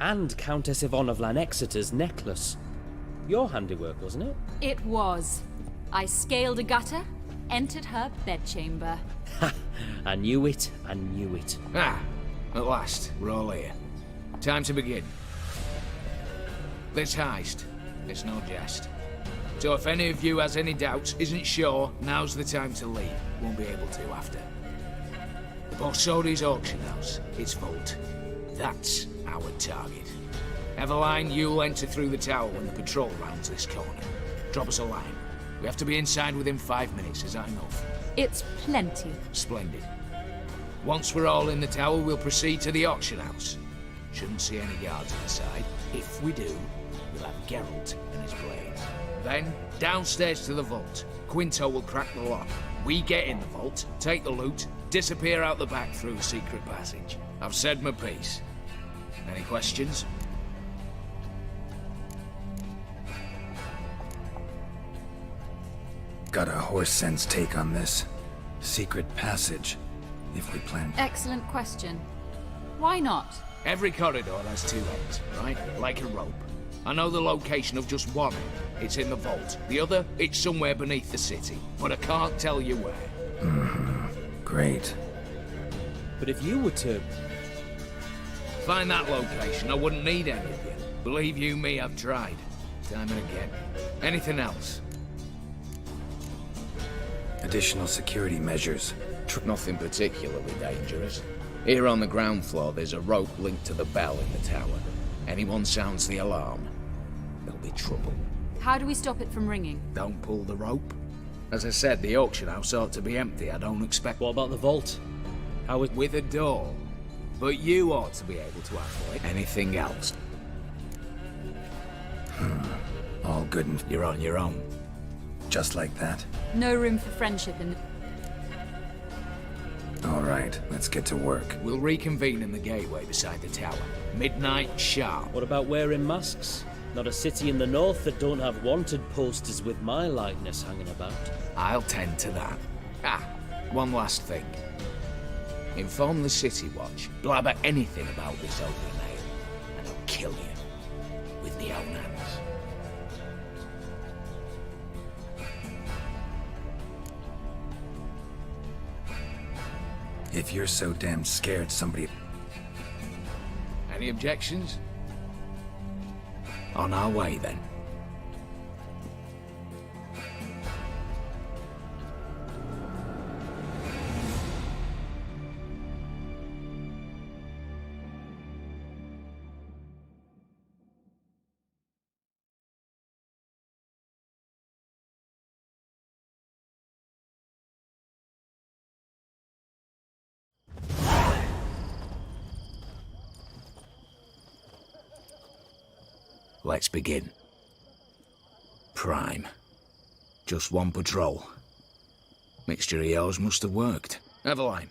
And Countess Yvonne of Lanexeter's necklace. Your handiwork, wasn't it? It was. I scaled a gutter, entered her bedchamber. Ha! I knew it, I knew it. Ah, at last, we're all here. Time to begin. This heist, it's no jest. So if any of you has any doubts, isn't sure, now's the time to leave. Won't be able to after. The Borsodi's auction house, its vault. That's our target. Eveline, you'll enter through the tower when the patrol rounds this corner. Drop us a line. We have to be inside within 5 minutes, is that enough? It's plenty. Splendid. Once we're all in the tower, we'll proceed to the auction house. Shouldn't see any guards inside. If we do, we'll have Geralt and his blades. Then, downstairs to the vault. Quinto will crack the lock. We get in the vault, take the loot, disappear out the back through a secret passage. I've said my piece. Any questions? Got a horse sense take on this. Secret passage, if we plan. Excellent question. Why not? Every corridor has two ends, right? Like a rope. I know the location of just one. It's in the vault. The other, it's somewhere beneath the city. But I can't tell you where. Great. But if you were to... Find that location, I wouldn't need any of you. Believe you me, I've tried. Time and again. Anything else? Additional security measures. Nothing particularly dangerous. Here on the ground floor, there's a rope linked to the bell in the tower. Anyone sounds the alarm, there'll be trouble. How do we stop it from ringing? Don't pull the rope. As I said, the auction house ought to be empty. I don't expect... What about the vault? How would... With a door. But you ought to be able to handle it. Anything else? All good and... You're on your own. Just like that? No room for friendship in the... All right, let's get to work. We'll reconvene in the gateway beside the tower. Midnight sharp. What about wearing masks? Not a city in the north that don't have wanted posters with my likeness hanging about. I'll tend to that. Ah, one last thing. Inform the City Watch. Blabber anything about this over mail, and I'll kill you with my own hands. If you're so damn scared somebody... Any objections? On our way, then. Let's begin. Prime. Just one patrol. Mixture of yours must have worked. Eveline,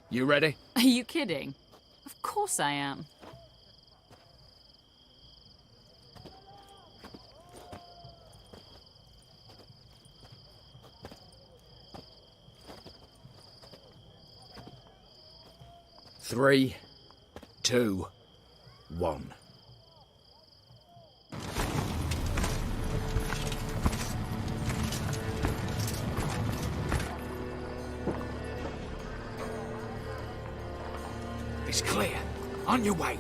you ready? Are you kidding? Of course I am. Three, two, one. It's clear. On your way.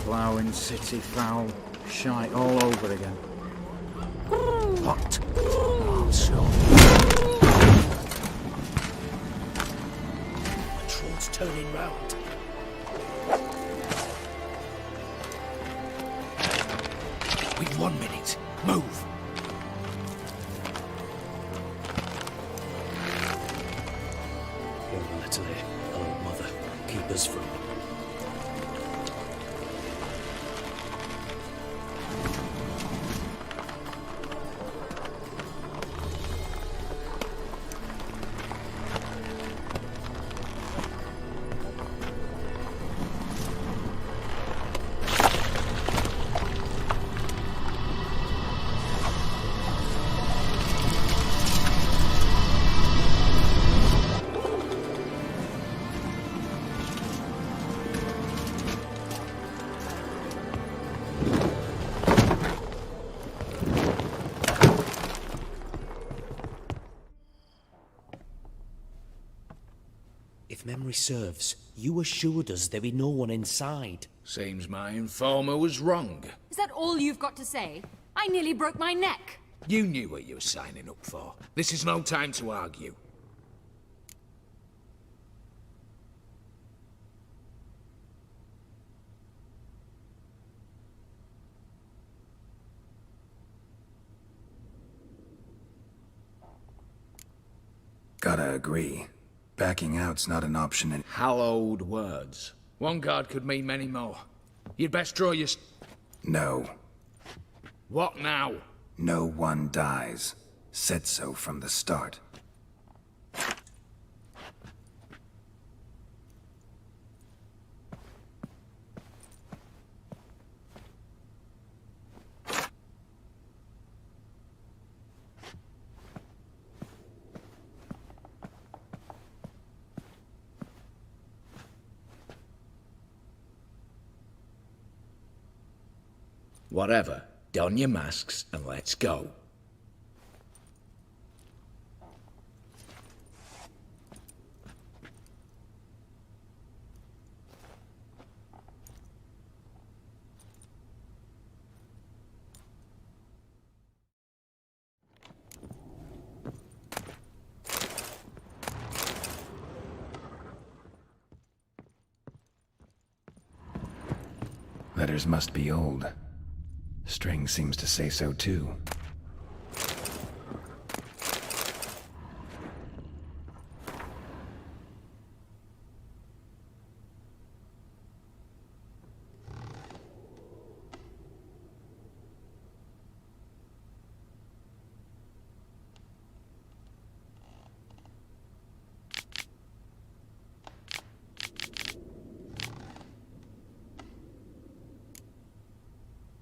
Ploughing city foul, shite all over again. What? Oh, so. The troll's turning round. We've 1 minute. Move. Young Natalie, hello, mother. Keep us from... If memory serves, you assured us there be no one inside. Seems my informer was wrong. Is that all you've got to say? I nearly broke my neck. You knew what you were signing up for. This is no time to argue. Gotta agree. Backing out's not an option in— Hallowed words. One guard could mean many more. You'd best draw your... No. What now? No one dies. Said so from the start. Whatever. Don your masks and let's go. Letters must be old. String seems to say so too.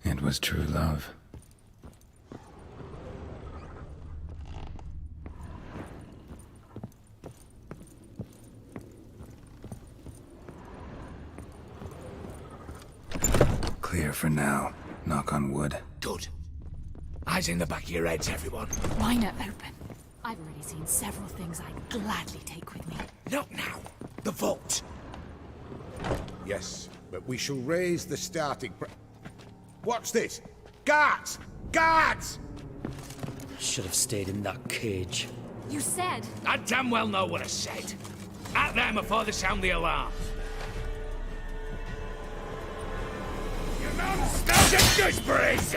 It was true love. Clear for now. Knock on wood. Good. Eyes in the back of your heads, everyone. Mine are open. I've already seen several things I'd gladly take with me. Not now. The vault. Yes, but we shall raise the starting What's this? Guards! Guards! Should have stayed in that cage. You said... I damn well know what I said. At them before they sound the alarm. You non-started gooseberries!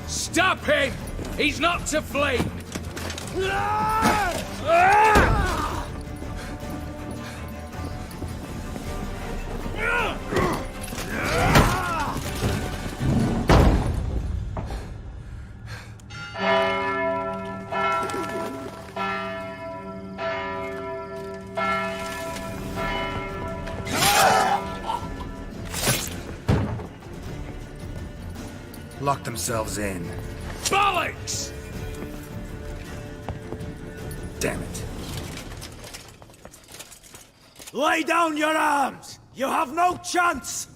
Stop him! He's not to flee! Lock themselves in. Bollocks! Damn it. Lay down your arms! You have no chance!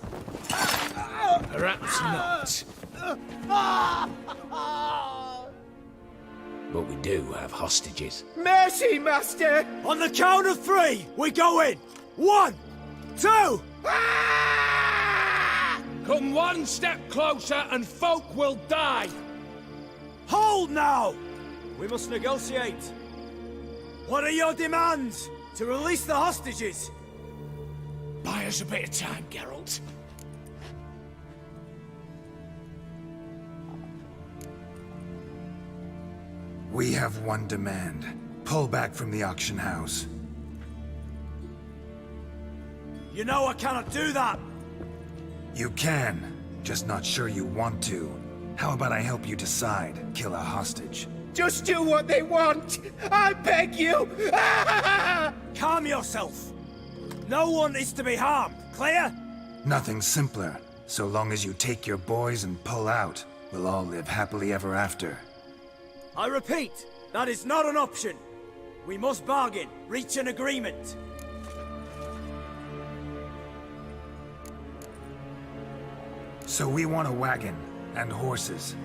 Perhaps not. But we do have hostages. Mercy, master! On the count of three, we go in! 1, 2... Come one step closer and folk will die! Hold now! We must negotiate. What are your demands? To release the hostages? Buy us a bit of time, Geralt. We have one demand. Pull back from the auction house. You know I cannot do that! You can, just not sure you want to. How about I help you decide? Kill a hostage. Just do what they want! I beg you! Calm yourself! No one is to be harmed, clear? Nothing simpler. So long as you take your boys and pull out, we'll all live happily ever after. I repeat, that is not an option. We must bargain, reach an agreement. So we want a wagon, and horses.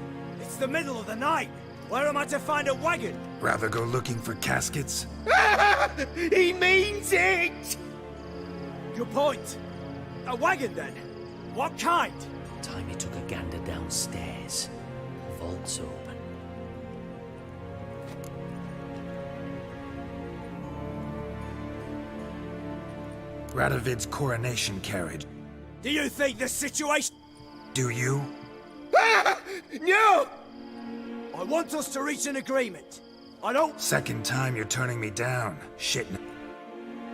It's the middle of the night. Where am I to find a wagon? Rather go looking for caskets? He means it! Good point. A wagon, then? What kind? Time he took a gander downstairs. Vault's open. Radovid's coronation carriage. Do you think the situation... Do you? No! I want us to reach an agreement. I don't... Second time you're turning me down. Shit.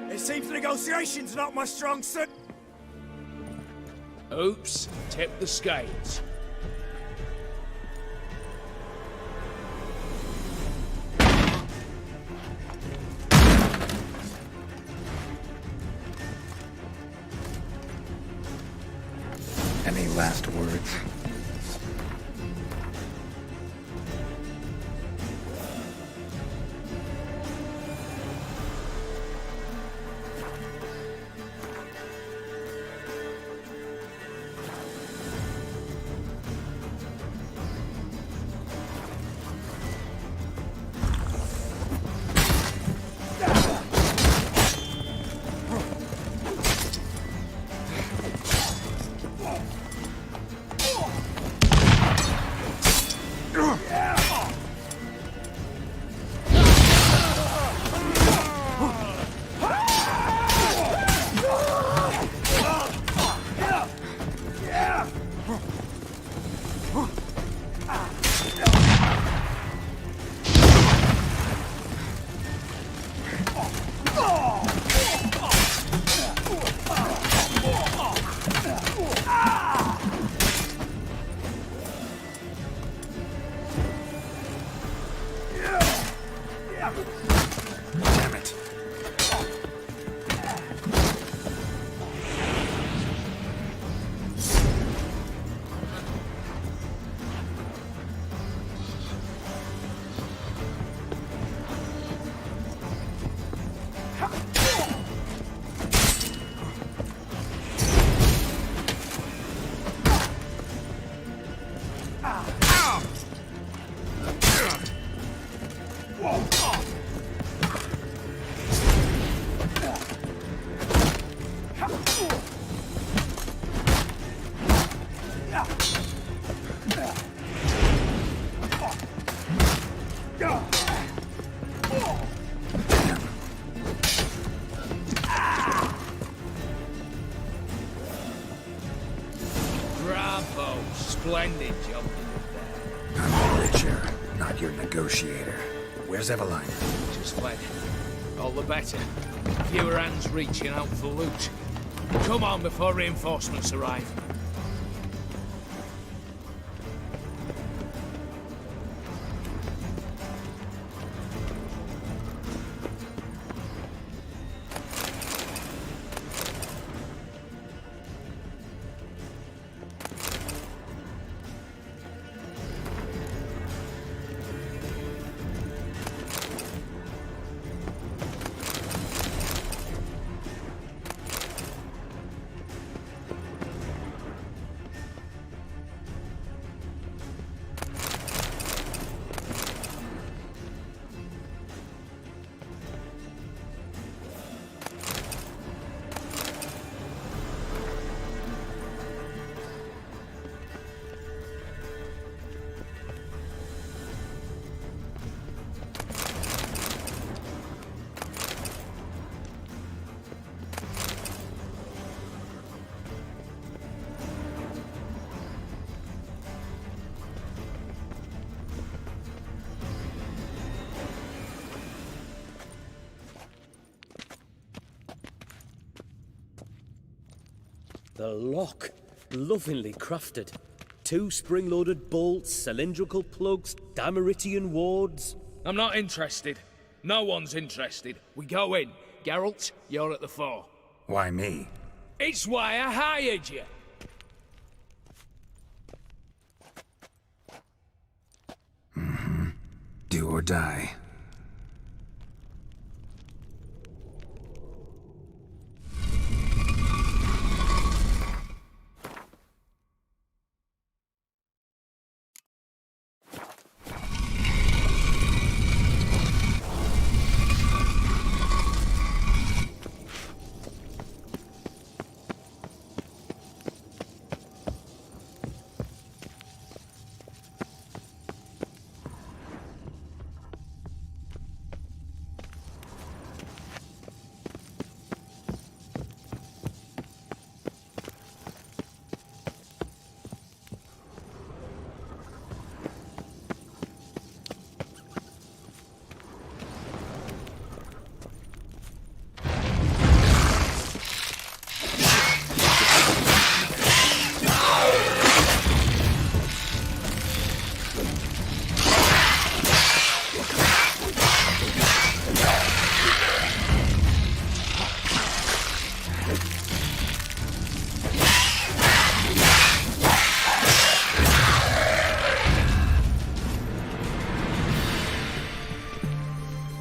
It seems negotiation's not my strong suit. Oops, tip the scales. Any last words? Damn it. Bravo, splendid job there. I'm the richer, not your negotiator. Where's Eveline? Just fled. All the better. Fewer hands reaching out for loot. Come on before reinforcements arrive. The lock. Lovingly crafted. 2 spring-loaded bolts, cylindrical plugs, Dameritian wards. I'm not interested. No one's interested. We go in. Geralt, you're at the fore. Why me? It's why I hired you. Do or die.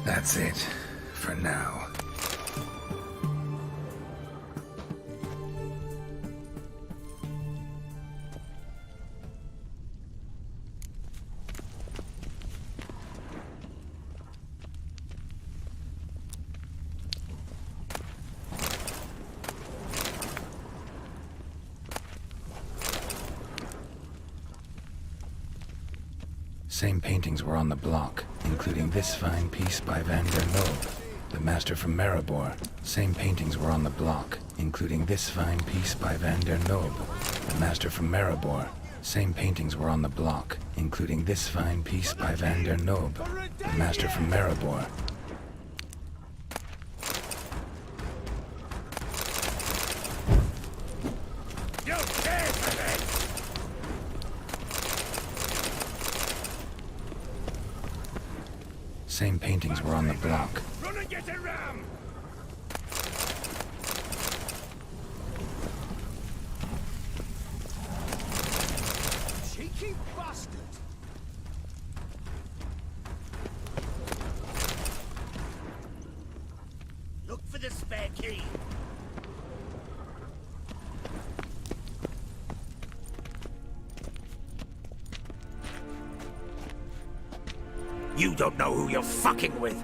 That's it, for now. Same paintings were on the block, including this fine piece by Van der Nobe, the master from Maribor. Same paintings were on the block, including this fine piece by Van der Nobe, the master from Maribor. Same paintings were on the block, including this fine piece by Van der Nobe, the master from Maribor. Same paintings were on the block. Run and get a ram! Cheeky bastard! Look for the spare key. You don't know who you're fucking with.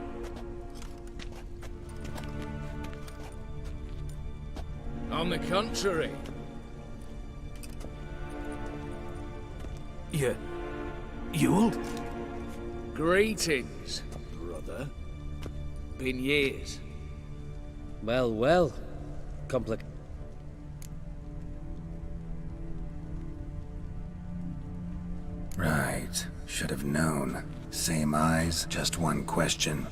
On the contrary. You'll? Greetings, brother. Been years. Well, well. Right. Should have known. Same eyes, just one question.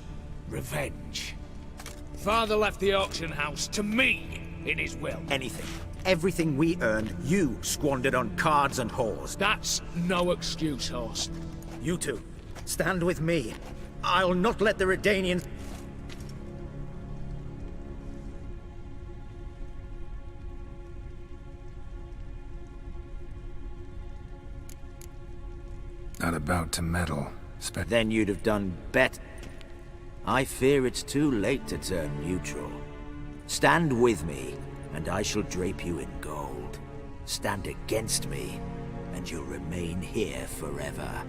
Revenge. Father left the auction house to me in his will. Anything. Everything we earned, you squandered on cards and whores. That's no excuse, Horst. You two, stand with me. I'll not let the Redanians... Not about to meddle. Then you'd have done better. I fear it's too late to turn neutral. Stand with me, and I shall drape you in gold. Stand against me, and you'll remain here forever.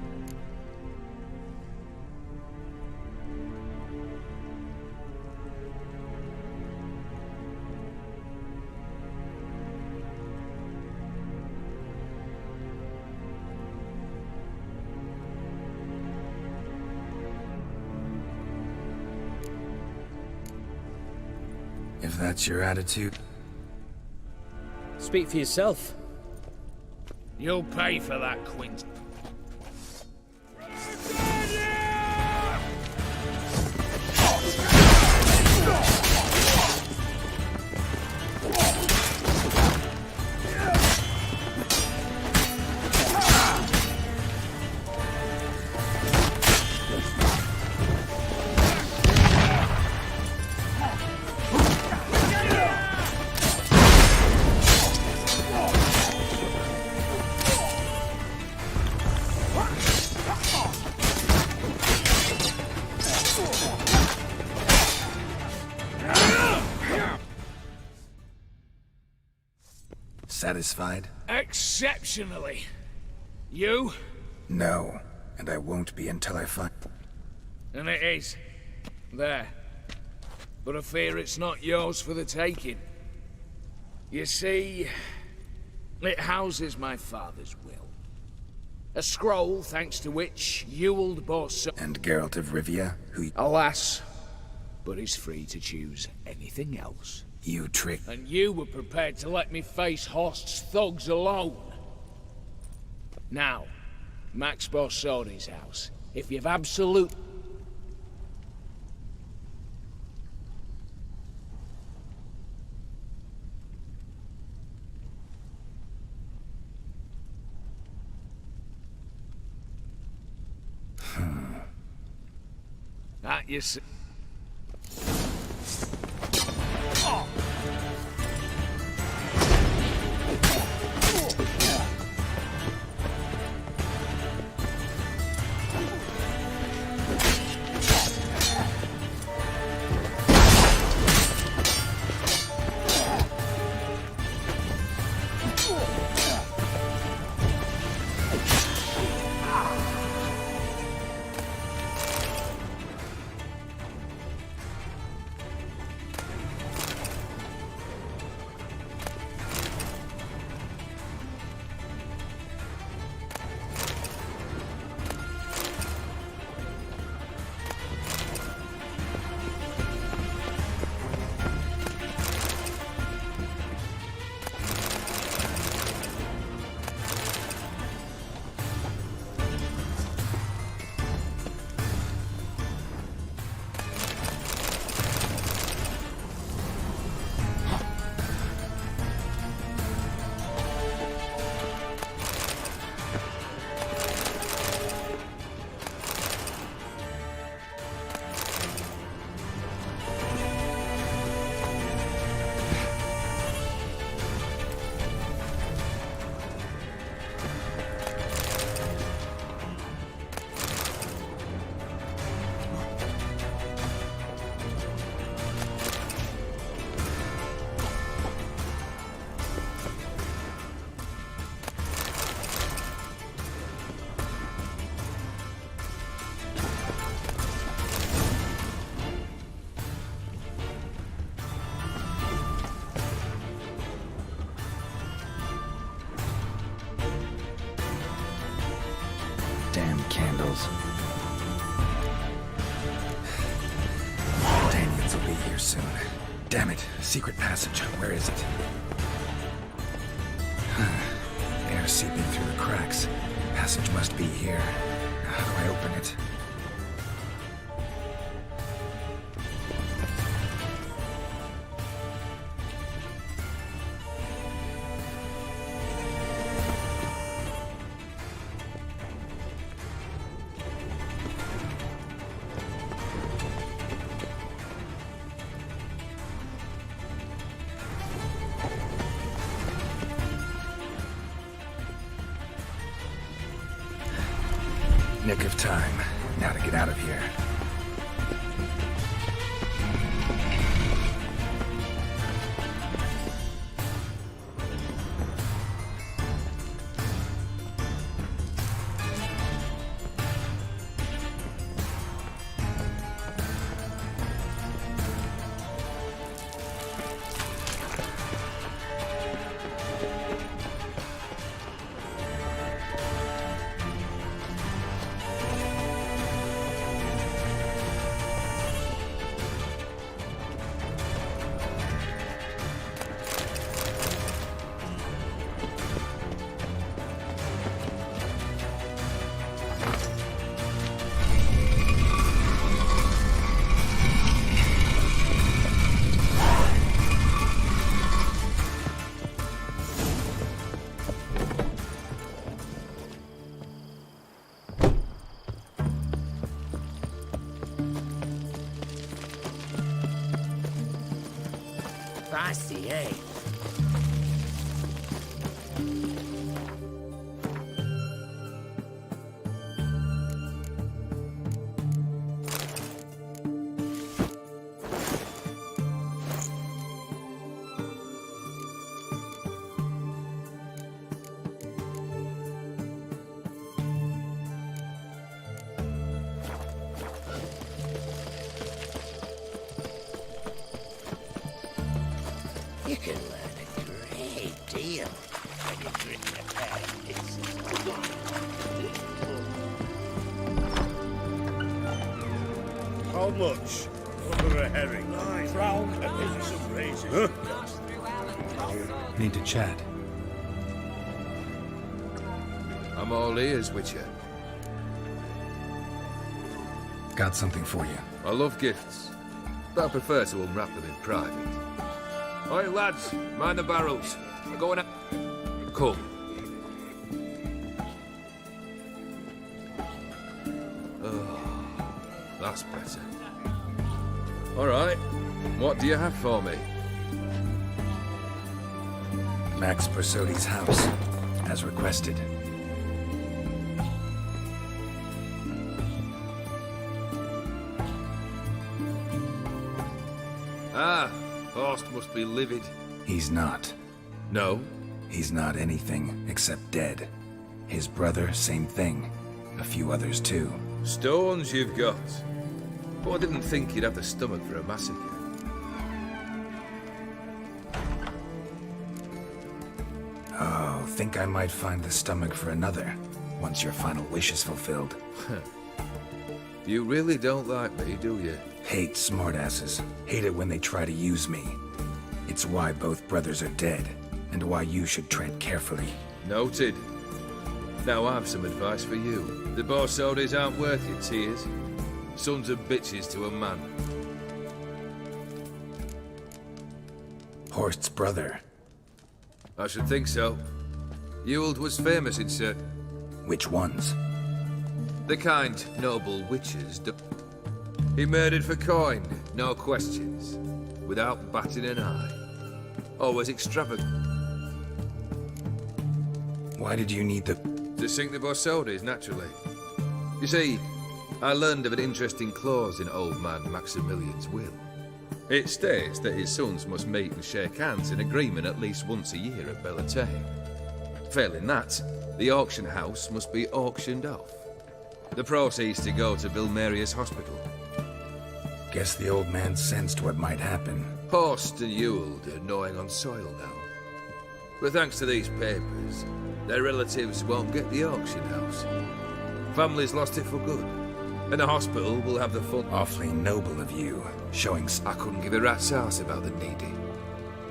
If that's your attitude... Speak for yourself. You'll pay for that, Quint. Satisfied? Exceptionally. You? No, and I won't be until I find... And it is. There. But I fear it's not yours for the taking. You see, it houses my father's will. A scroll thanks to which Ewald bore so... And Geralt of Rivia, who... Alas, but he's free to choose anything else. You trick... And you were prepared to let me face Horst's thugs alone. Now, Max Borsodi's house. If you've absolute... That you see... Damn candles. Daniels will be here soon. Damn it. Secret passage. Where is it? Air seeping through the cracks. Passage must be here. How do I open it? Nick of time. Now to get out of here. Krissy, eh? you. And it's written a pair of pieces. How much? For a herring. Crown and maybe some raisins. Need to chat. I'm all ears, Witcher. Got something for you. I love gifts, but I prefer to unwrap them in private. Oi, lads, mind the barrels. We're going up. Come. Oh, that's better. All right, what do you have for me? Max Persodi's house, as requested. Ah, Horst must be livid. He's not. No? He's not anything except dead. His brother, same thing. A few others too. Stones you've got. But I didn't think you'd have the stomach for a massacre. Oh, think I might find the stomach for another, once your final wish is fulfilled. You really don't like me, do you? Hate smartasses. Hate it when they try to use me. It's why both brothers are dead, and why you should tread carefully. Noted. Now I've some advice for you. The Borsodis aren't worth your tears. Sons of bitches to a man. Horst's brother. I should think so. Ewald was famous in certain... Which ones? The kind, noble witches He murdered for coin, no questions. Without batting an eye. Always extravagant. Why did you need the... To sink the Borsodis, naturally. You see, I learned of an interesting clause in old man Maximilian's will. It states that his sons must meet and shake hands in agreement at least once a year at Bellatane. Failing that, the auction house must be auctioned off. The proceeds to go to Vilmeria's hospital. Guess the old man sensed what might happen. Horst and Ewald are gnawing on soil now. But thanks to these papers, their relatives won't get the auction house. Families lost it for good. And the hospital will have the fun. Awfully noble of you, showing... I couldn't give a rat's ass about the needy.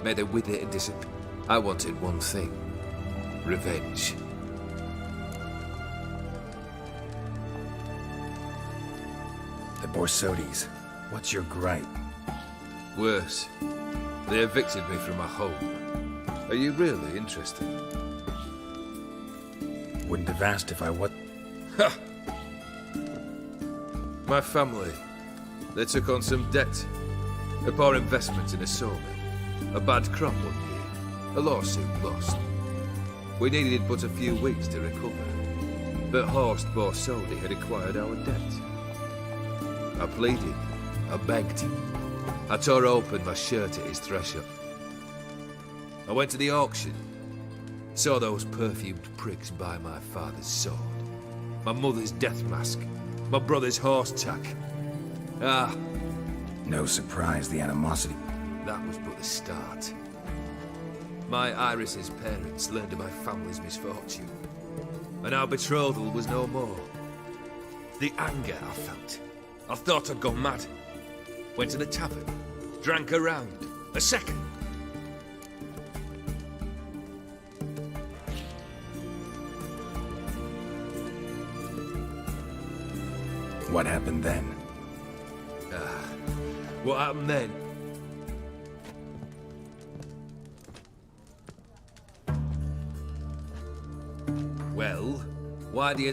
May they with it and disappear. I wanted one thing. Revenge. The Borsodis. What's your gripe? Worse. They evicted me from my home. Are you really interested? Wouldn't have asked if I was... Ha! My family. They took on some debt. A poor investment in a sawmill. A bad crop one year. A lawsuit lost. We needed but a few weeks to recover. But Horst Borsodi had acquired our debt. I pleaded. I begged. I tore open my shirt at his threshold. I went to the auction. Saw those perfumed pricks buy my father's sword. My mother's death mask. My brother's horse tack. Ah. No surprise the animosity. That was but the start. My Iris's parents learned of my family's misfortune. And our betrothal was no more. The anger I felt. I thought I'd gone mad. Went to the tavern. Drank a round. A second. What happened then? What happened then? Well, why do you...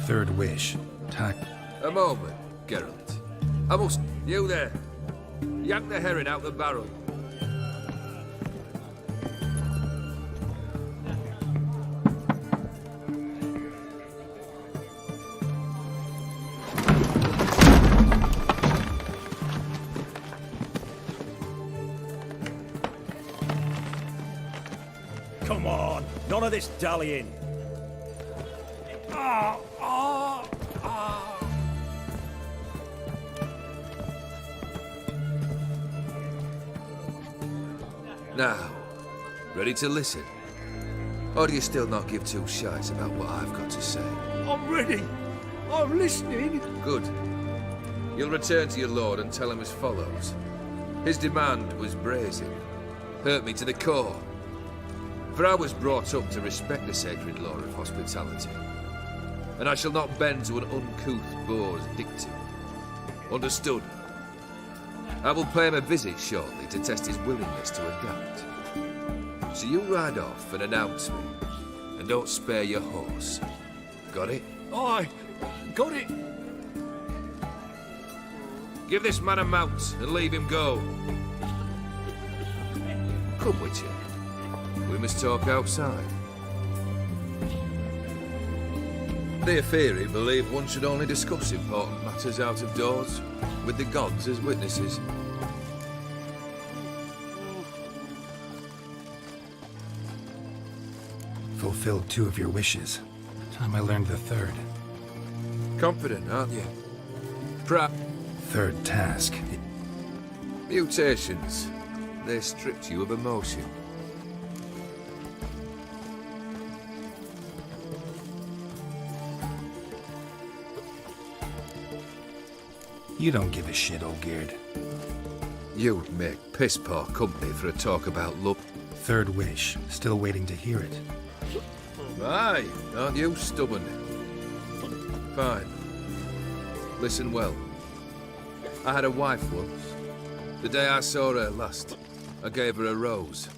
Third wish. A moment, Geralt. I must... You there. Yank the herring out the barrel. Come on, none of this dallying. Ah, Now, ready to listen? Or do you still not give two shites about what I've got to say? I'm ready. I'm listening. Good. You'll return to your lord and tell him as follows. His demand was brazen. Hurt me to the core. For I was brought up to respect the sacred law of hospitality. And I shall not bend to an uncouth boor's dictum. Understood? I will pay him a visit shortly to test his willingness to adapt. So you ride off and announce me. And don't spare your horse. Got it? Aye, got it. Give this man a mount and leave him go. Come, Witcher. We must talk outside. The Aetheri believe one should only discuss important matters out of doors, with the gods as witnesses. Fulfilled 2 of your wishes. Time I learned the 3rd. Confident, aren't you? Proud. 3rd task. Mutations. They stripped you of emotion. You don't give a shit, Olgierd. You'd make piss-poor company for a talk about love. 3rd wish. Still waiting to hear it. Aye, aren't you stubborn? Fine. Listen well. I had a wife once. The day I saw her last, I gave her a rose.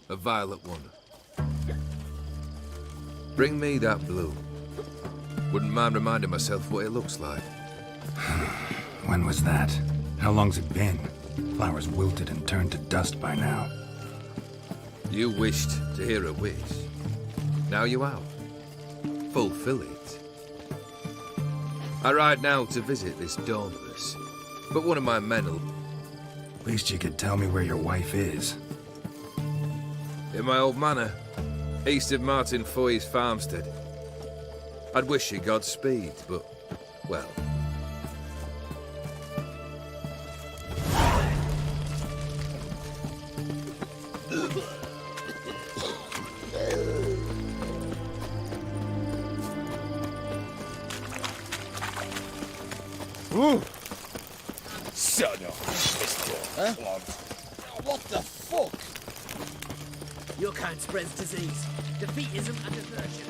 A violet one. Bring me that blue. Wouldn't mind reminding myself what it looks like. When was that? How long's it been? Flowers wilted and turned to dust by now. You wished to hear a wish. Now you have. Fulfill it. I ride now to visit this Dauntless, but one of my men will... At least you could tell me where your wife is. In my old manor, east of Martin Foy's farmstead. I'd wish you Godspeed, but, well... Son of Mr. Clod. What the fuck? Your kind spreads disease, defeatism and desertion.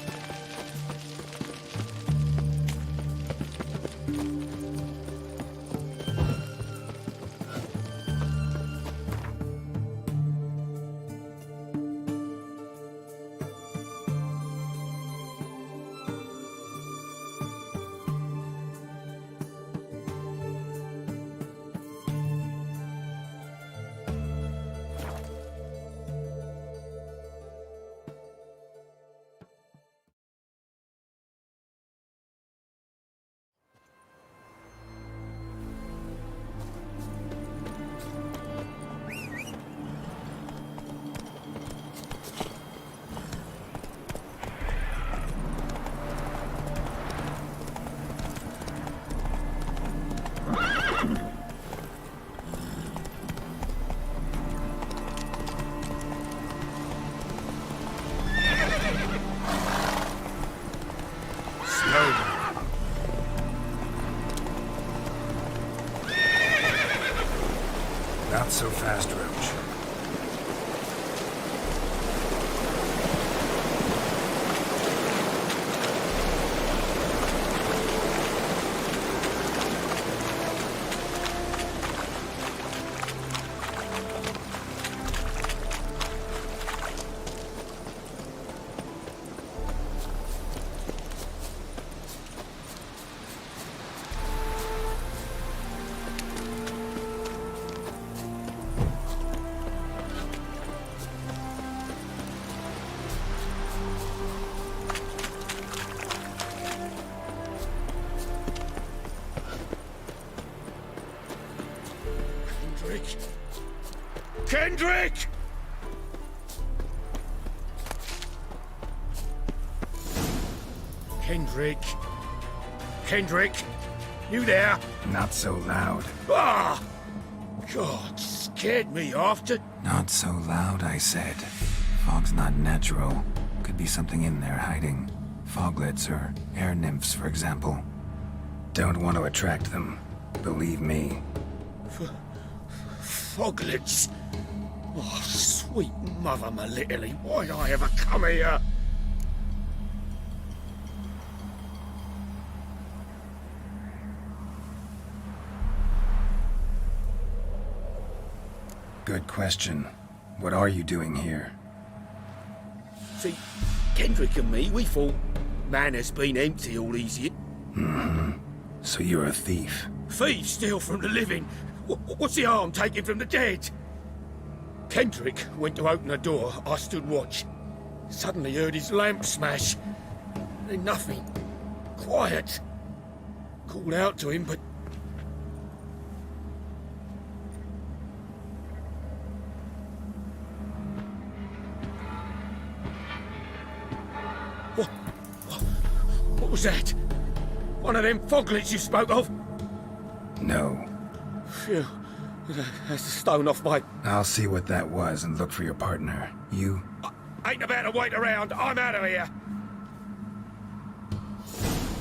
Not so fast, Roach. Kendrick! Kendrick? Kendrick? You there? Not so loud. Ah! God's carried me after? Not so loud, I said. Fog's not natural. Could be something in there hiding. Foglets or air nymphs, for example. Don't want to attract them. Believe me. Foglets? Oh, sweet mother, my little, why'd I ever come here? Good question. What are you doing here? See, Kendrick and me, we thought Manor's been empty all these years. So you're a thief. Thieves steal from the living. What's the harm taking from the dead? Kendrick went to open the door. I stood watch. Suddenly heard his lamp smash. Then nothing. Quiet. Called out to him, but... What was that? One of them foglets you spoke of? No. Phew. That's a stone off my... I'll see what that was and look for your partner. You? Ain't about to wait around. I'm out of here.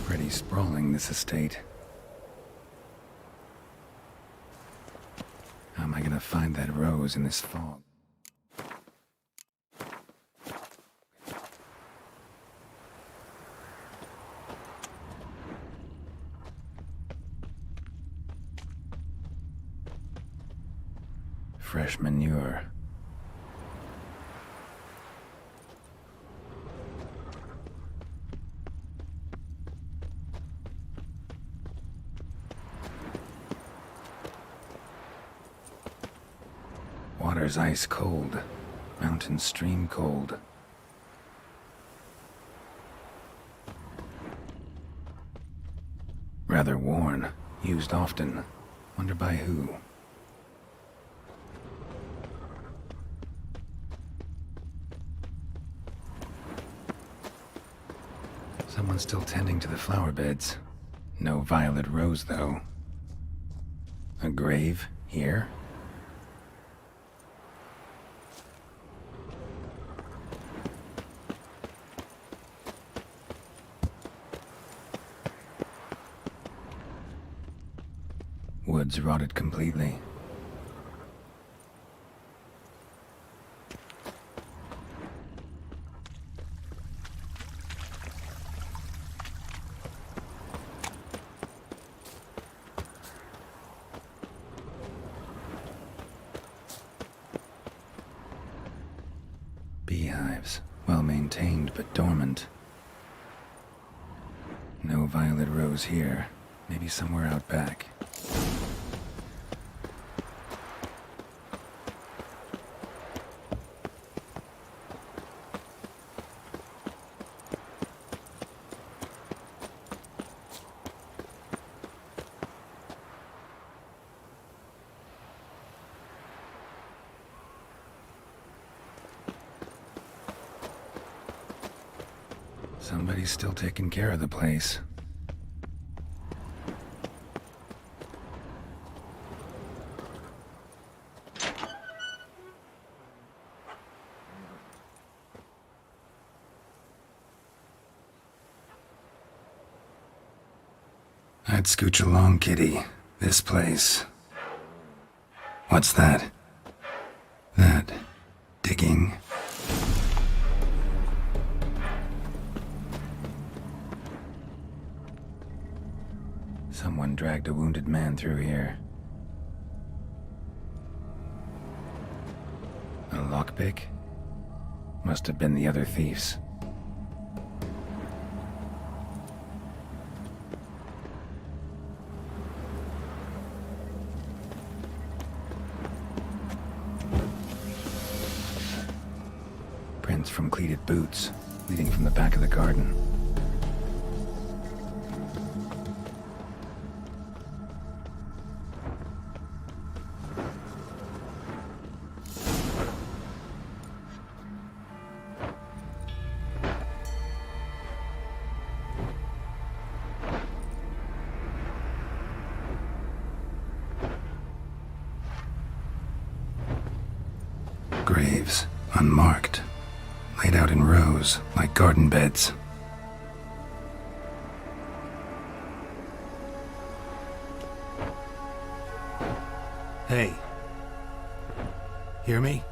Pretty sprawling, this estate. How am I gonna find that rose in this fog? Fresh manure. Water's ice cold. Mountain stream cold. Rather worn. Used often. Wonder by who? Someone's still tending to the flower beds. No violet rose, though. A grave here? Woods rotted completely. Beehives, well maintained but dormant. No violet rose here. Maybe somewhere out back. Somebody's still taking care of the place. I'd scooch along, kitty. This place. What's that? That. Digging. Someone dragged a wounded man through here. A lockpick? Must have been the other thieves. Prints from cleated boots, leading from the back of the garden. Graves, unmarked, laid out in rows like garden beds. Hey. Hear me?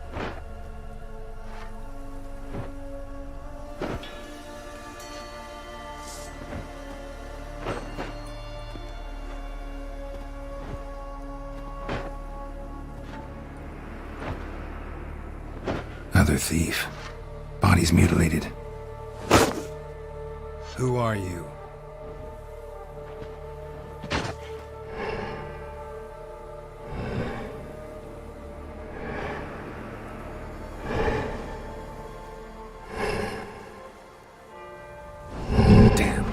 Another thief. Bodies mutilated. Who are you? Damn.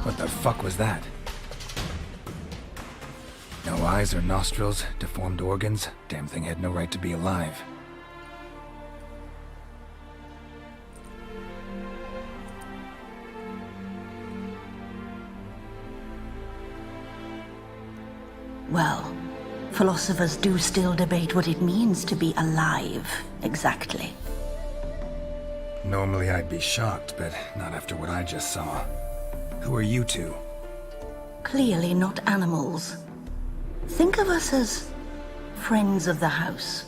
What the fuck was that? No eyes or nostrils, deformed organs. Damn thing had no right to be alive. Well, philosophers do still debate what it means to be alive, exactly. Normally I'd be shocked, but not after what I just saw. Who are you two? Clearly not animals. Think of us as friends of the house.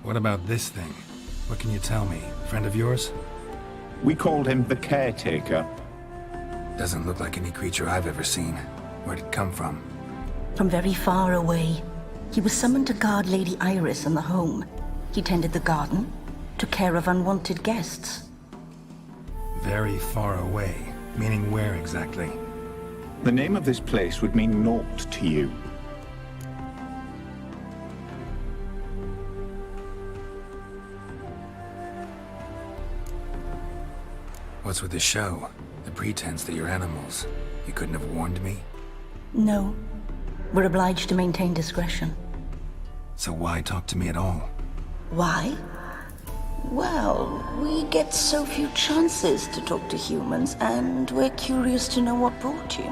What about this thing? What can you tell me? Friend of yours? We called him the Caretaker. Doesn't look like any creature I've ever seen. Where'd it come from? From very far away. He was summoned to guard Lady Iris and the home. He tended the garden, took care of unwanted guests. Very far away. Meaning where exactly? The name of this place would mean naught to you. What's with the show? The pretense that you're animals. You couldn't have warned me? No. We're obliged to maintain discretion. So why talk to me at all? Why? Well, we get so few chances to talk to humans, and we're curious to know what brought you.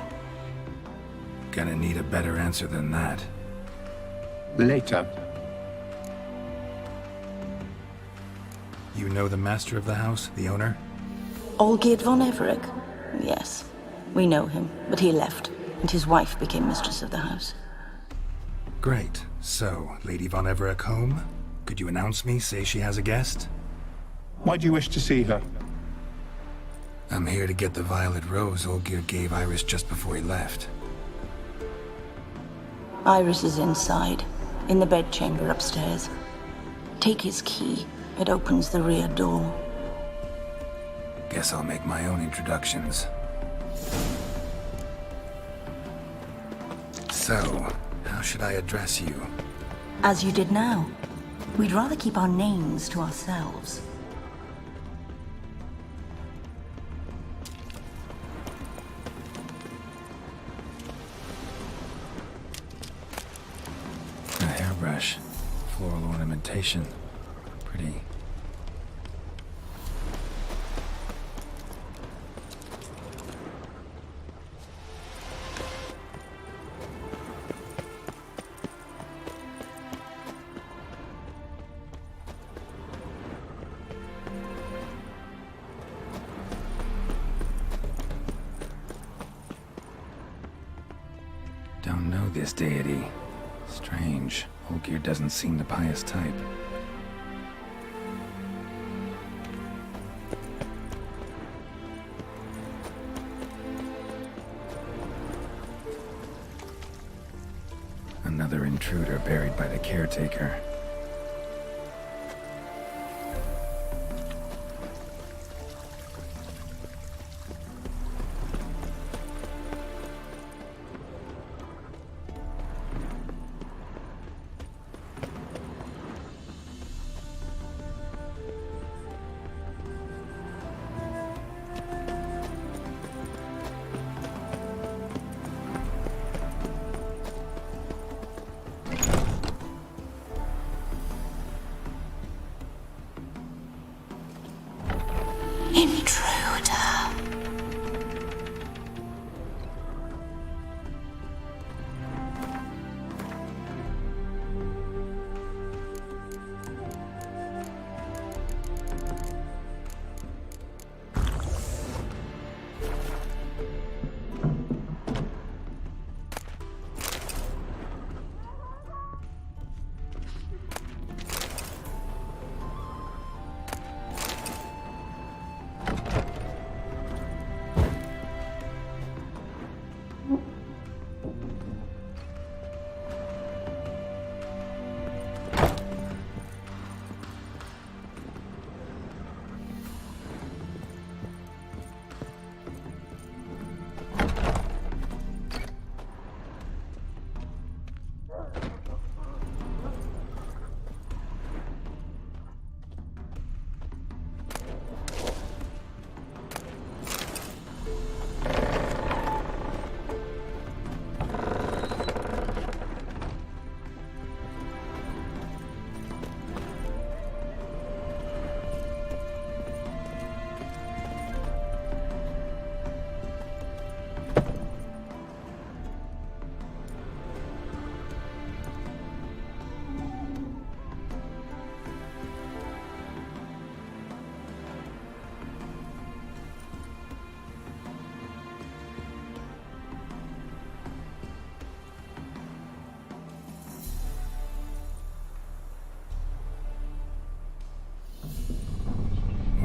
Gonna need a better answer than that. Later. You know the master of the house, the owner? Olgierd von Everec? Yes. We know him, but he left, and his wife became mistress of the house. Great. So, Lady Von Everett home? Could you announce me, say she has a guest? Why do you wish to see her? I'm here to get the violet rose Olgir gave Iris just before he left. Iris is inside, in the bedchamber upstairs. Take his key. It opens the rear door. Guess I'll make my own introductions. So, how should I address you? As you did now. We'd rather keep our names to ourselves. A hairbrush. Floral ornamentation. Pretty. Don't know this deity. Strange. Olgir doesn't seem the pious type. Another intruder buried by the caretaker.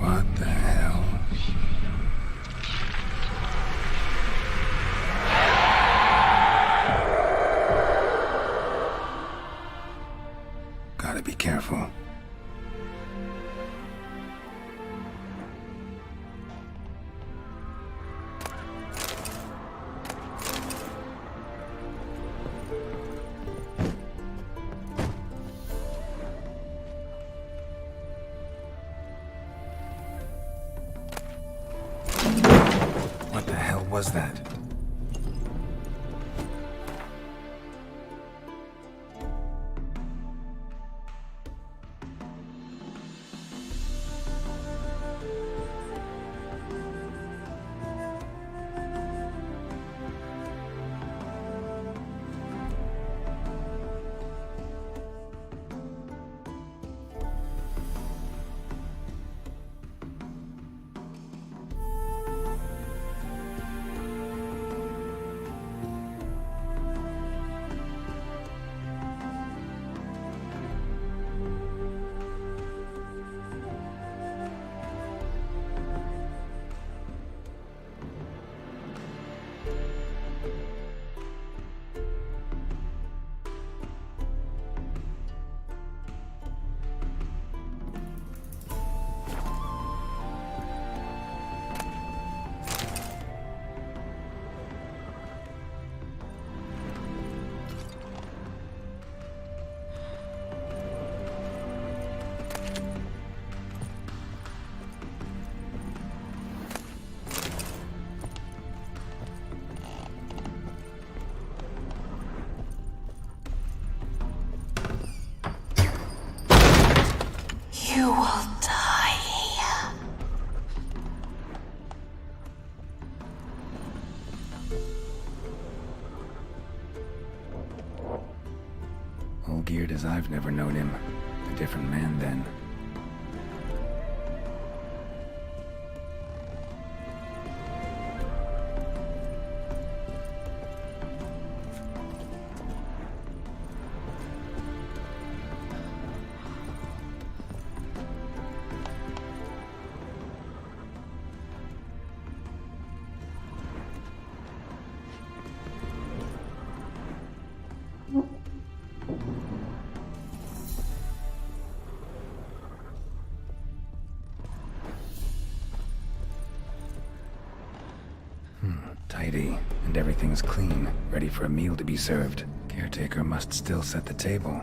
What the hell? Gotta be careful. What the hell was that? dog-eared as I've never known him. A different man then. Tidy, and everything's clean, ready for a meal to be served. Caretaker must still set the table.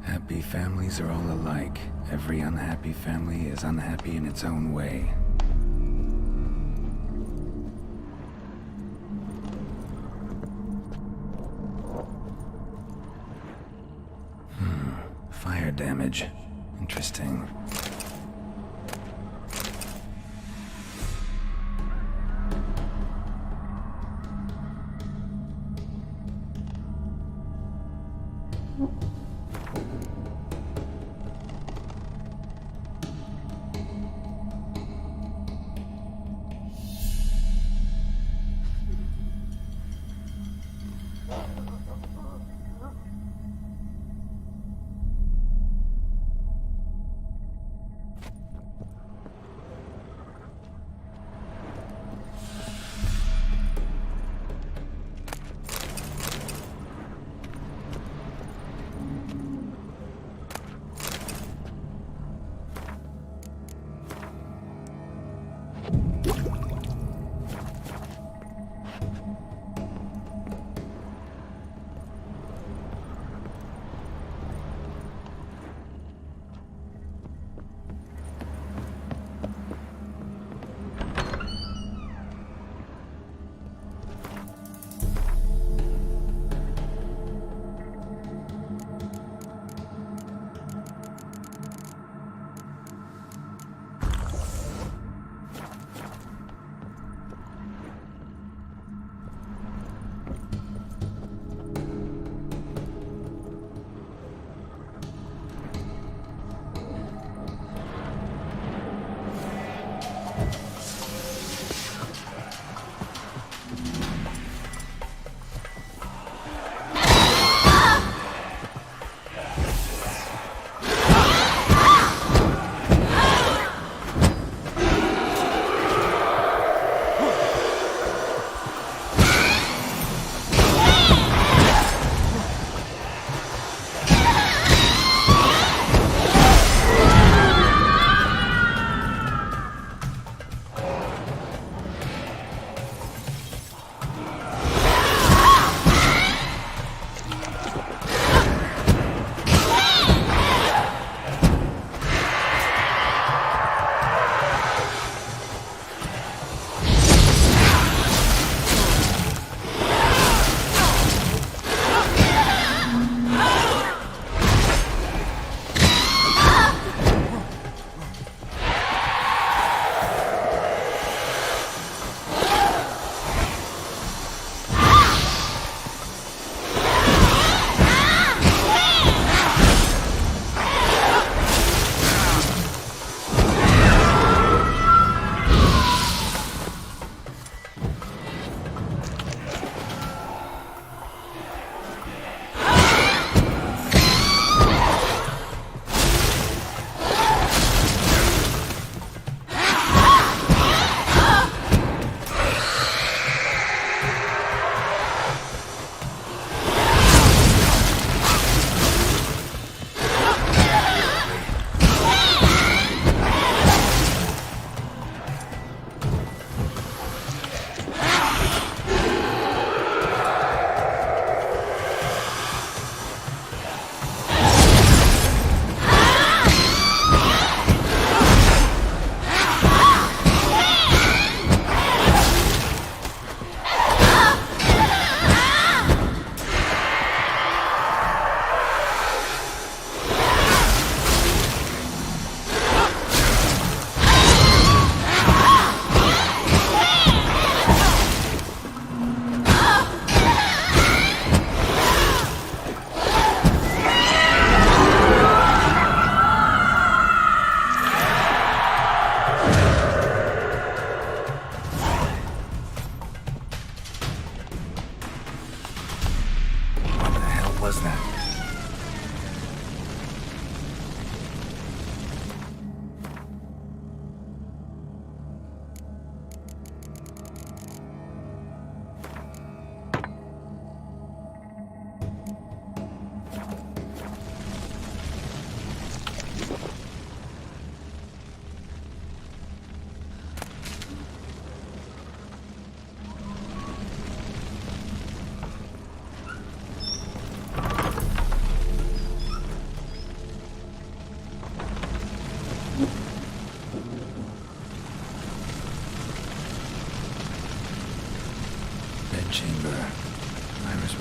Happy families are all alike. Every unhappy family is unhappy in its own way. Fire damage. Interesting.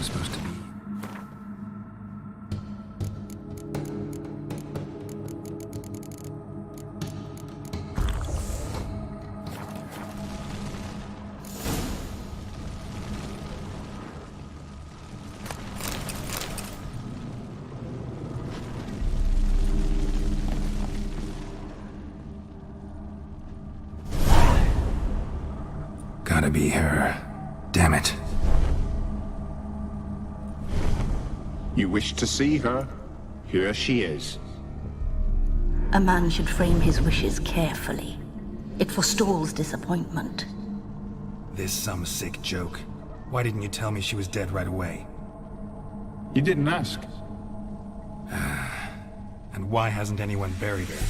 was supposed to be. Gotta be her. Damn it. You wish to see her? Here she is. A man should frame his wishes carefully. It forestalls disappointment. This some sick joke. Why didn't you tell me she was dead right away? You didn't ask. And why hasn't anyone buried her?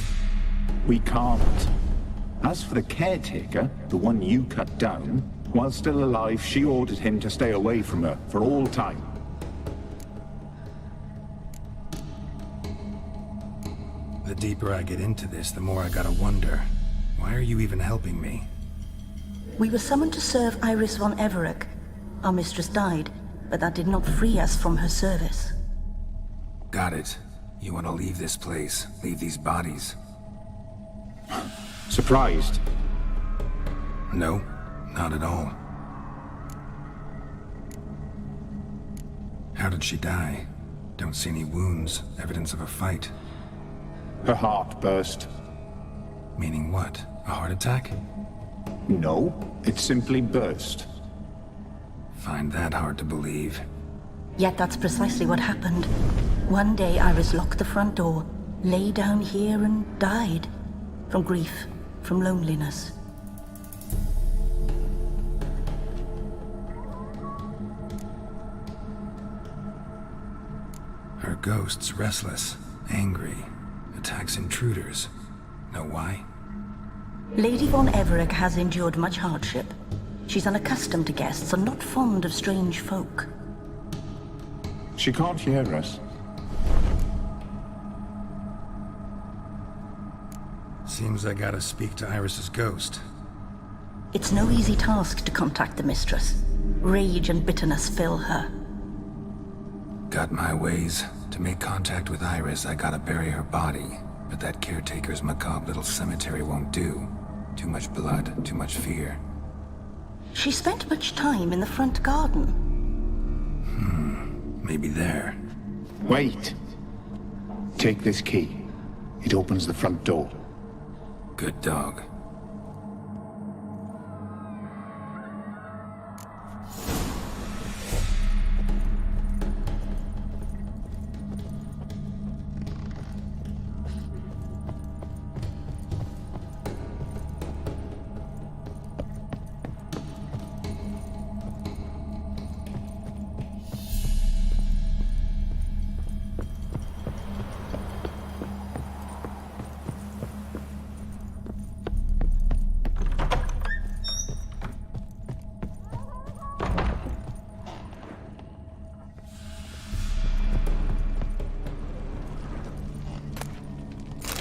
We can't. As for the caretaker, the one you cut down, while still alive, she ordered him to stay away from her for all time. The deeper I get into this, the more I gotta wonder. Why are you even helping me? We were summoned to serve Iris von Everec. Our mistress died, but that did not free us from her service. Got it. You want to leave this place, leave these bodies? Surprised? No, not at all. How did she die? Don't see any wounds, evidence of a fight. Her heart burst. Meaning what? A heart attack? No, it simply burst. Find that hard to believe. Yet that's precisely what happened. One day Iris locked the front door, lay down here and died. From grief, from loneliness. Her ghost's restless, angry, attacks intruders. Know why? Lady von Everec has endured much hardship. She's unaccustomed to guests and not fond of strange folk. She can't hear us. Seems I gotta speak to Iris's ghost. It's no easy task to contact the mistress. Rage and bitterness fill her. Got my ways. To make contact with Iris, I gotta bury her body. But that caretaker's macabre little cemetery won't do. Too much blood, too much fear. She spent much time in the front garden. Maybe there. Wait. Take this key. It opens the front door. Good dog.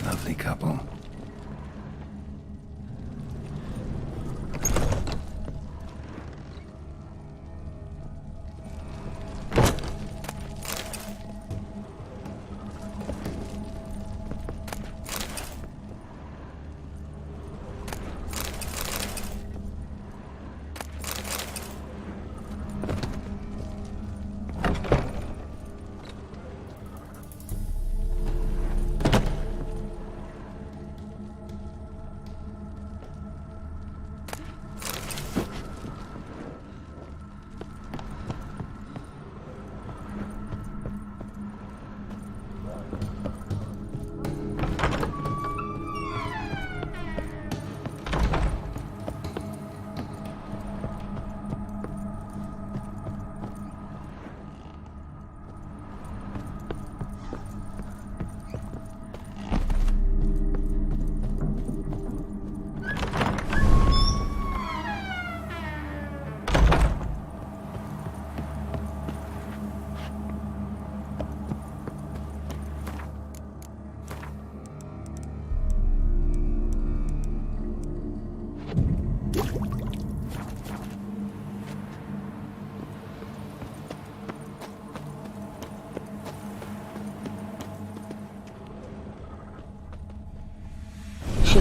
Lovely couple.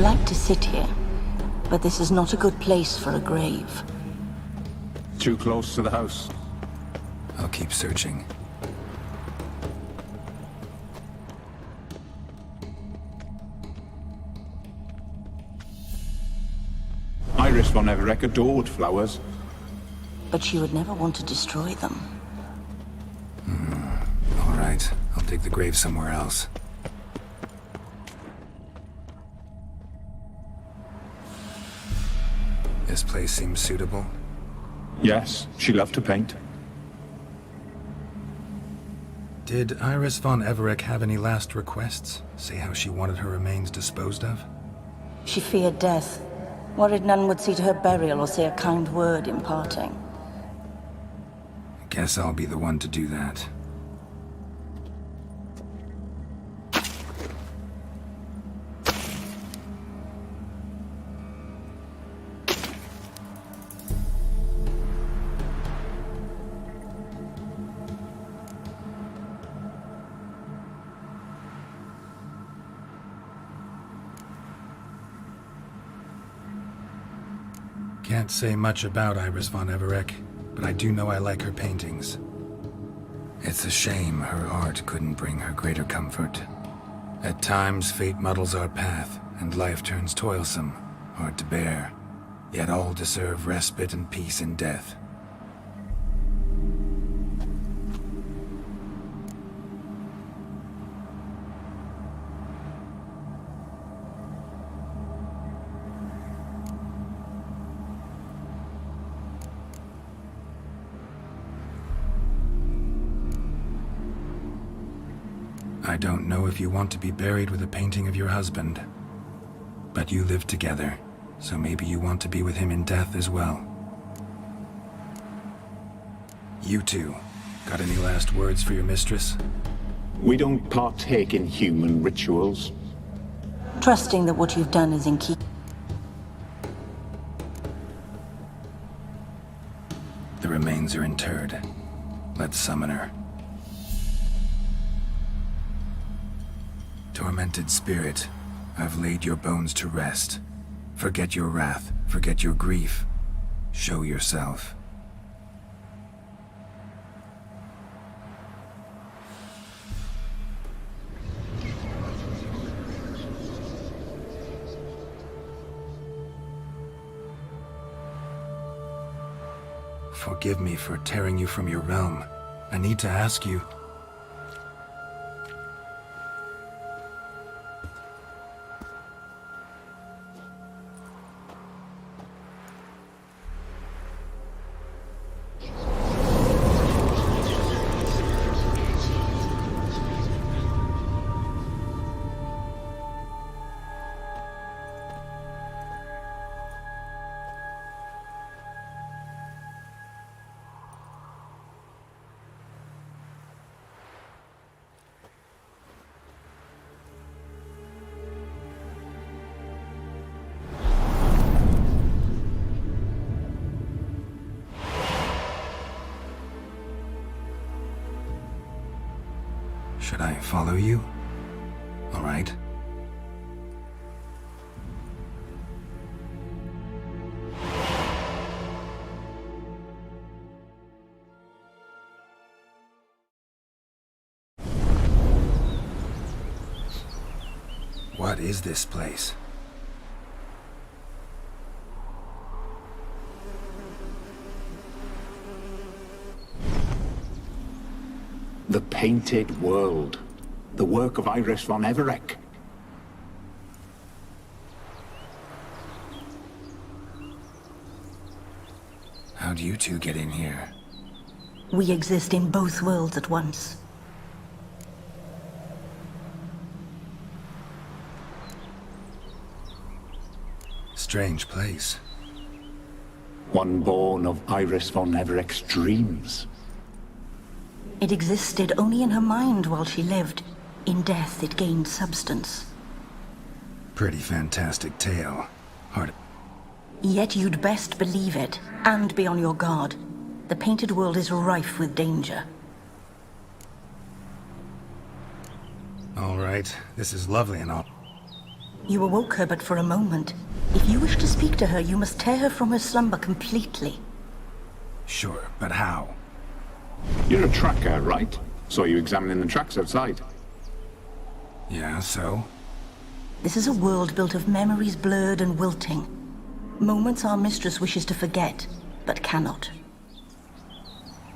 like to sit here, but this is not a good place for a grave. Too close to the house. I'll keep searching. Iris von Everec adored flowers. But she would never want to destroy them. All right, I'll dig the grave somewhere else. This place seems suitable. Yes, she loved to paint. Did Iris von Everec have any last requests? Say how she wanted her remains disposed of? She feared death, worried none would see to her burial or say a kind word in parting. Guess I'll be the one to do that. Can't say much about Iris von Everec, but I do know I like her paintings. It's a shame her art couldn't bring her greater comfort. At times, fate muddles our path, and life turns toilsome, hard to bear. Yet all deserve respite and peace in death. I don't know if you want to be buried with a painting of your husband, but you live together, so maybe you want to be with him in death as well. You two, got any last words for your mistress? We don't partake in human rituals. Trusting that what you've done is in keeping. The remains are interred. Let's summon her. Tormented spirit, I've laid your bones to rest. Forget your wrath, forget your grief. Show yourself. Forgive me for tearing you from your realm. I need to ask you. Should I follow you? All right. What is this place? The Painted World. The work of Iris von Everec. How'd you two get in here? We exist in both worlds at once. Strange place. One born of Iris von Everec's dreams. It existed only in her mind while she lived. In death, it gained substance. Pretty fantastic tale. Hard. Yet you'd best believe it, and be on your guard. The Painted World is rife with danger. All right, this is lovely and all. You awoke her but for a moment. If you wish to speak to her, you must tear her from her slumber completely. Sure, but how? You're a tracker, right? Saw you examining the tracks outside. Yeah, so? This is a world built of memories blurred and wilting. Moments our mistress wishes to forget, but cannot.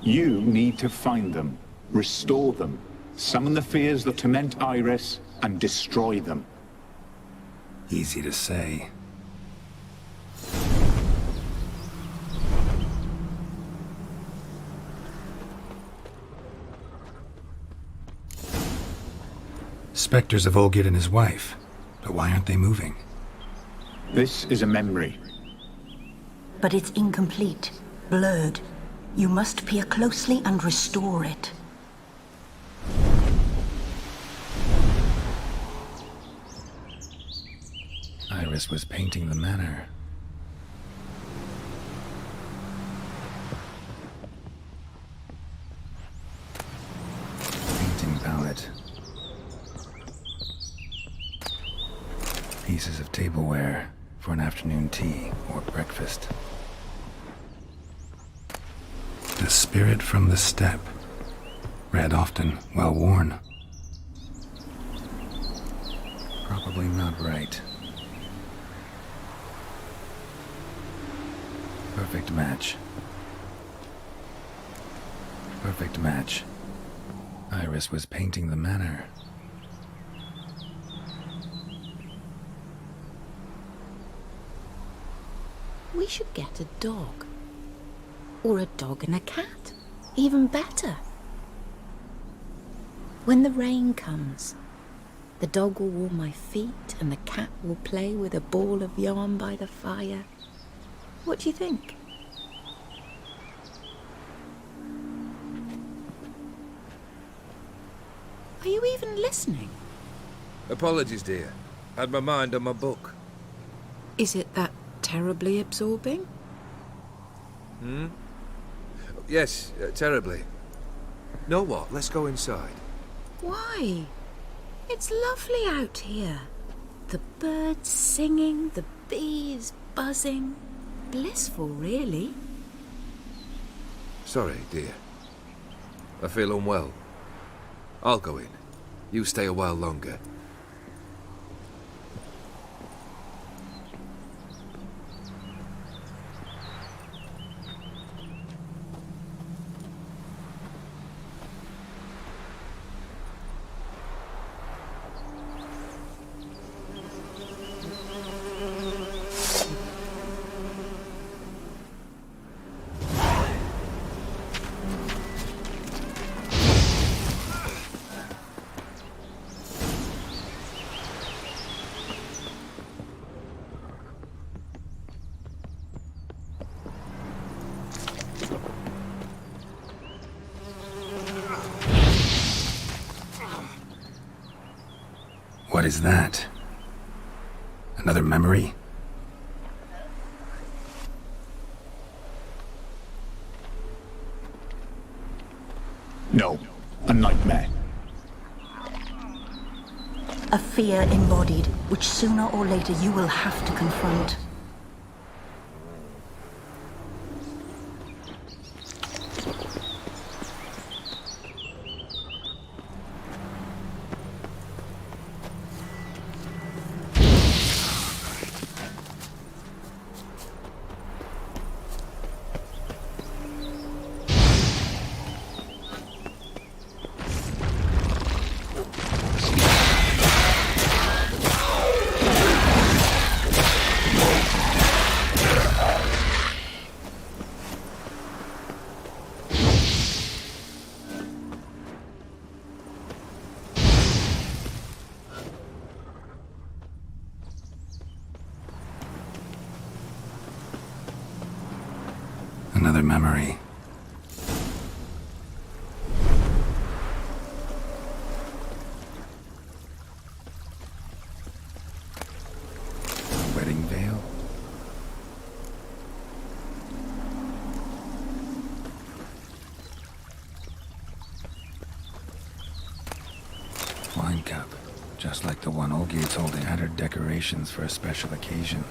You need to find them, restore them, summon the fears that torment Iris, and destroy them. Easy to say. Spectres of Olgid and his wife. But why aren't they moving? This is a memory. But it's incomplete, blurred. You must peer closely and restore it. Iris was painting the manor. Painting palette. Pieces of tableware for an afternoon tea or breakfast. The spirit from the steppe. Read often, well worn. Probably not right. Perfect match. Perfect match. Iris was painting the manor. We should get a dog. Or a dog and a cat. Even better. When the rain comes, the dog will warm my feet and the cat will play with a ball of yarn by the fire. What do you think? Are you even listening? Apologies, dear. Had my mind on my book. Is it that terribly absorbing? Yes, terribly. Know what? Let's go inside. Why? It's lovely out here. The birds singing, the bees buzzing. Blissful, really. Sorry, dear. I feel unwell. I'll go in. You stay a while longer. What is that? Another memory? No, a nightmare. A fear embodied, which sooner or later you will have to confront. Another memory. A wedding veil? Wine cup. Just like the one Olgier told him, had her decorations for a special occasion.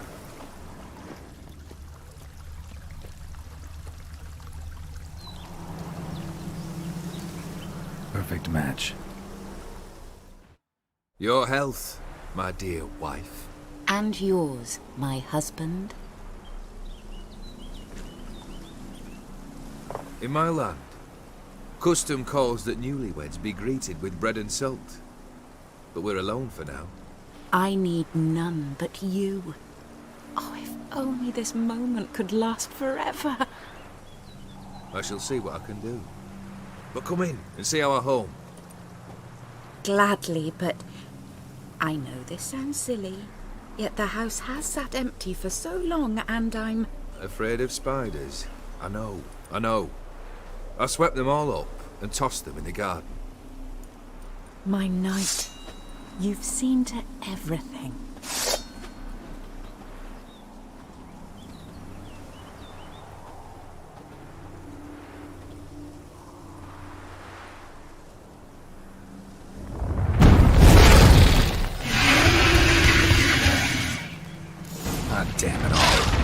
Perfect match. Your health, my dear wife. And yours, my husband. In my land, custom calls that newlyweds be greeted with bread and salt. But we're alone for now. I need none but you. Oh, if only this moment could last forever. I shall see what I can do. But come in and see our home. Gladly, but I know this sounds silly, yet the house has sat empty for so long, and I'm... Afraid of spiders? I know. I swept them all up and tossed them in the garden. My knight, you've seen to everything. Ah, damn it all.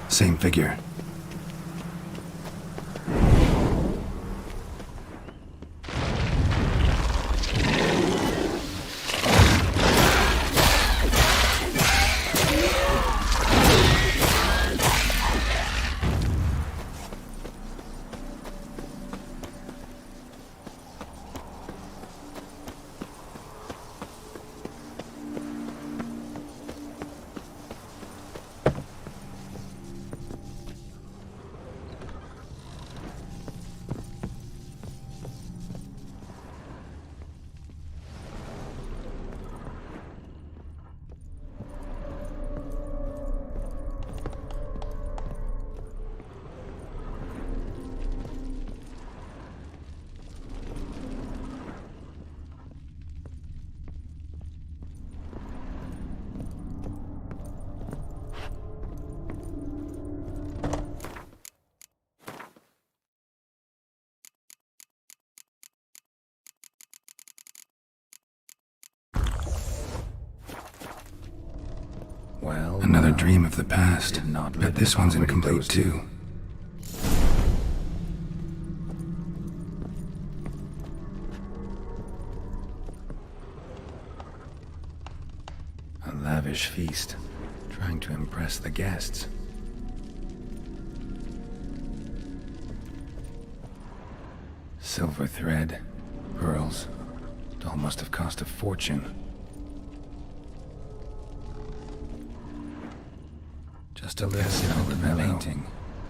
Same figure. Well, another dream of the past, but this one's incomplete too. A lavish feast, trying to impress the guests. Silver thread, pearls, it all must have cost a fortune. Just a little painting,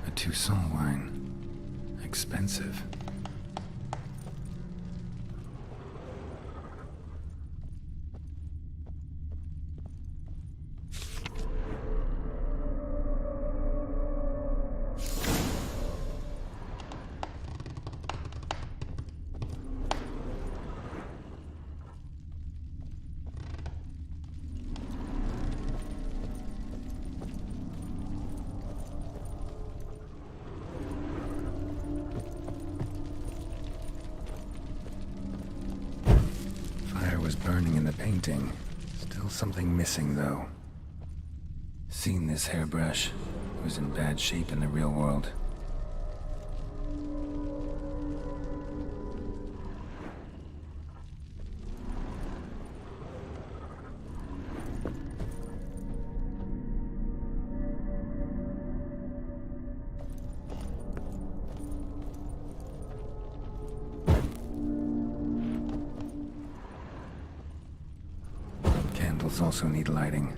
a Toussaint wine. Expensive. Was burning in the painting. Still something missing, though. Seen this hairbrush. It was in bad shape in the real world. candles also need lighting.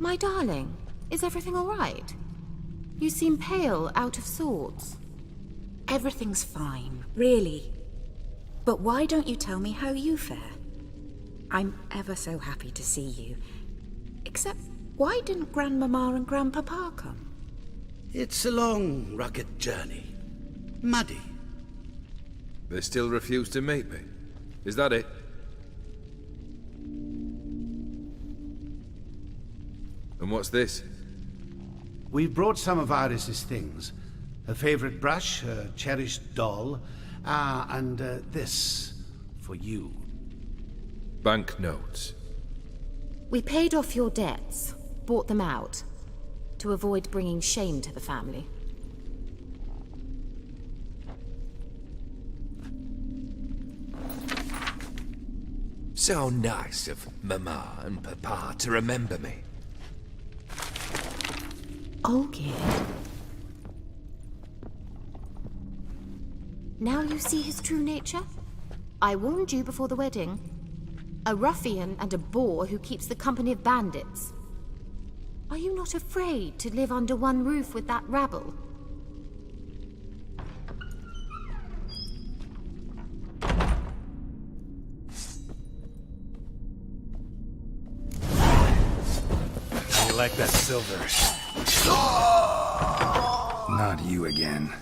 My darling, is everything all right? You seem pale, out of sorts. Everything's fine, really. But why don't you tell me how you fare? I'm ever so happy to see you. Except, why didn't Grandmama and Grandpapa come? It's a long, rugged journey. Muddy. They still refuse to meet me. Is that it? And what's this? We've brought some of Iris's things. Her favorite brush, her cherished doll, and this for you. Banknotes. We paid off your debts, bought them out, to avoid bringing shame to the family. So nice of Mama and Papa to remember me. Olgerd. Now you see his true nature? I warned you before the wedding. A ruffian and a boor who keeps the company of bandits. Are you not afraid to live under one roof with that rabble? You like that silver? Not you again.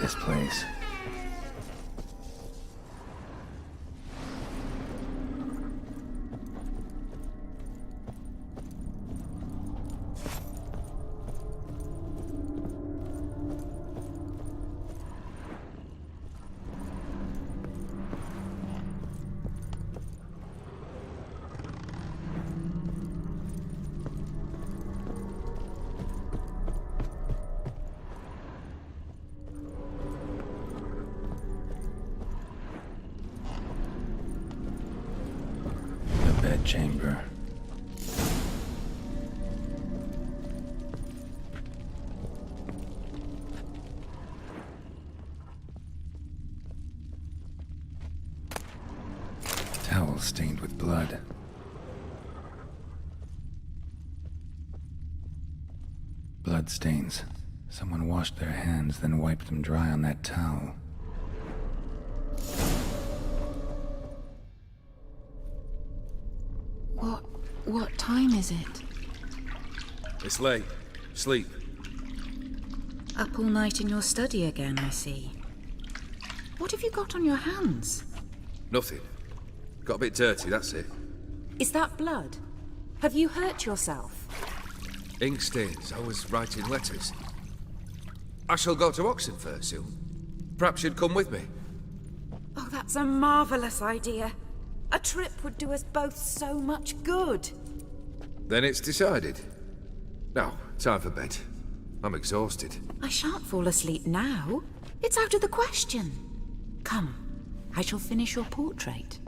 this place. Chamber. Towel stained with blood. Blood stains. Someone washed their hands, then wiped them dry on that towel. What time is it? It's late. Sleep. Up all night in your study again, I see. What have you got on your hands? Nothing. Got a bit dirty, that's it. Is that blood? Have you hurt yourself? Ink stains. I was writing letters. I shall go to Oxenfurt soon. Perhaps you'd come with me. Oh, that's a marvellous idea. A trip would do us both so much good. Then it's decided. Now, time for bed. I'm exhausted. I shan't fall asleep now. It's out of the question. Come, I shall finish your portrait.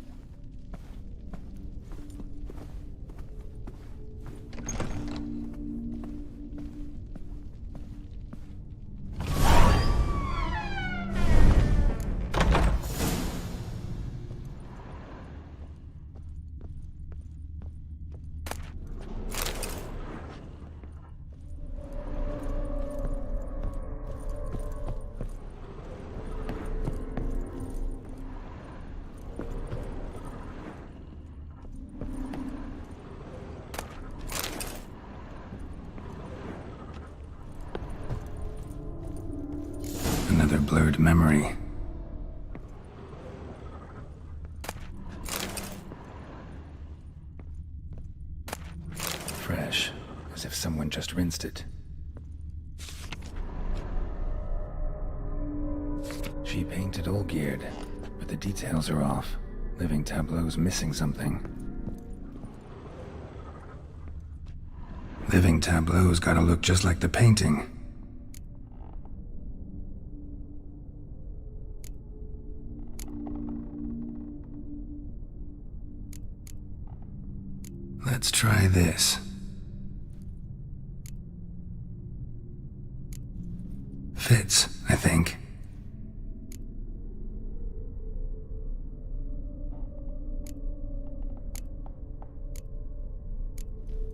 Another blurred memory. Fresh, as if someone just rinsed it. She painted all geared, but the details are off. Living tableau's missing something. Living tableau's gotta look just like the painting. Let's try this. Fits, I think.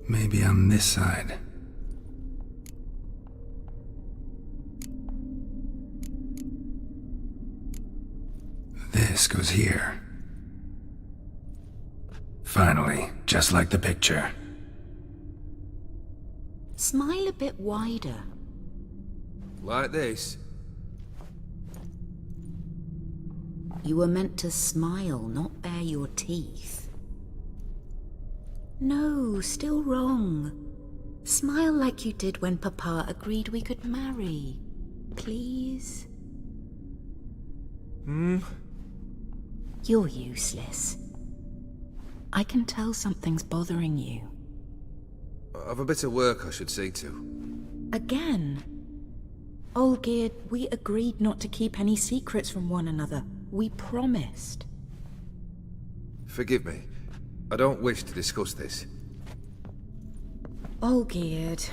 Maybe on this side. This goes here. Finally, just like the picture. Smile a bit wider. Like this? You were meant to smile, not bare your teeth. No, still wrong. Smile like you did when Papa agreed we could marry. Please? You're useless. I can tell something's bothering you. I've a bit of work I should see to. Again? Olgierd, we agreed not to keep any secrets from one another. We promised. Forgive me. I don't wish to discuss this. Olgierd.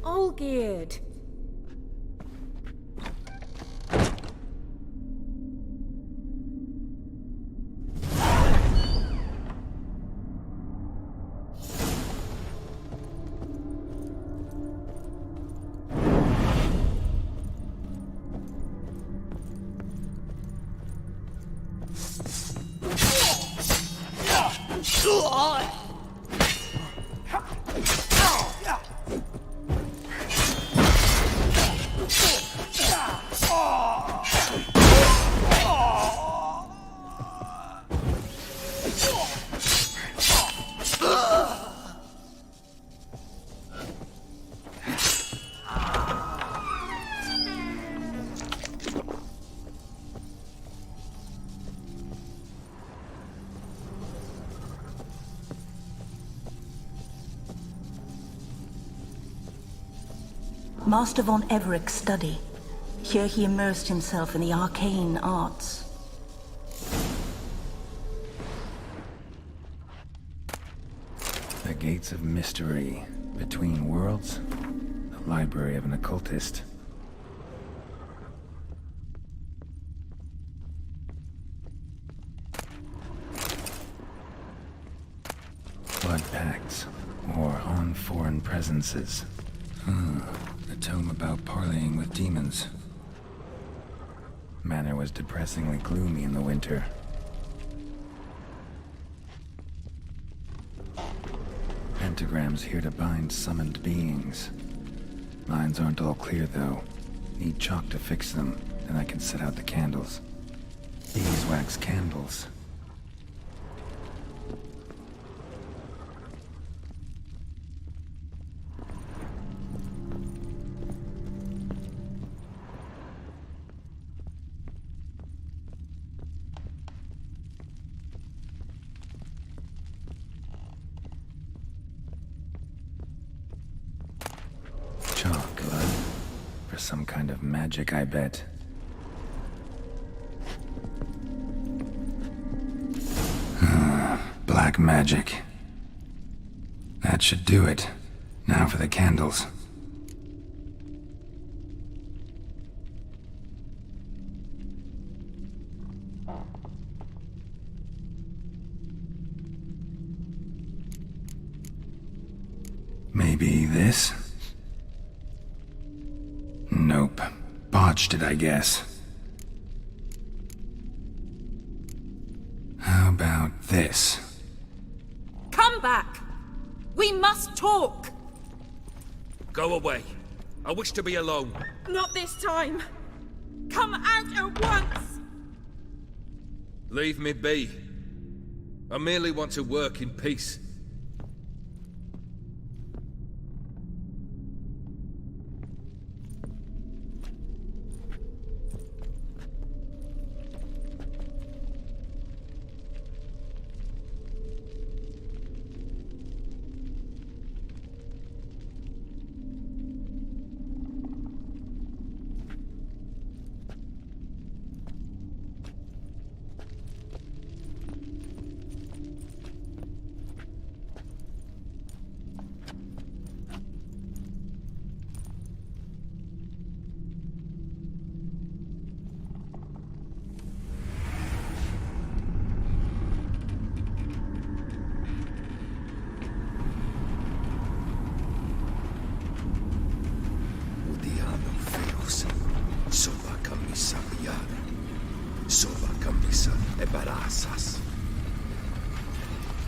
Olgierd! Master von Everett's study. Here he immersed himself in the arcane arts. The Gates of Mystery. Between Worlds. The Library of an Occultist. Blood pacts, or on foreign presences. A tome about parleying with demons. Manor was depressingly gloomy in the winter. Pentagrams here to bind summoned beings. Lines aren't all clear, though. Need chalk to fix them, then I can set out the candles. Beeswax candles. For some kind of magic, I bet. Black magic. That should do it. Now for the candles. Maybe this? Nope. Botched it, I guess. How about this? Come back! We must talk! Go away. I wish to be alone. Not this time! Come out at once! Leave me be. I merely want to work in peace.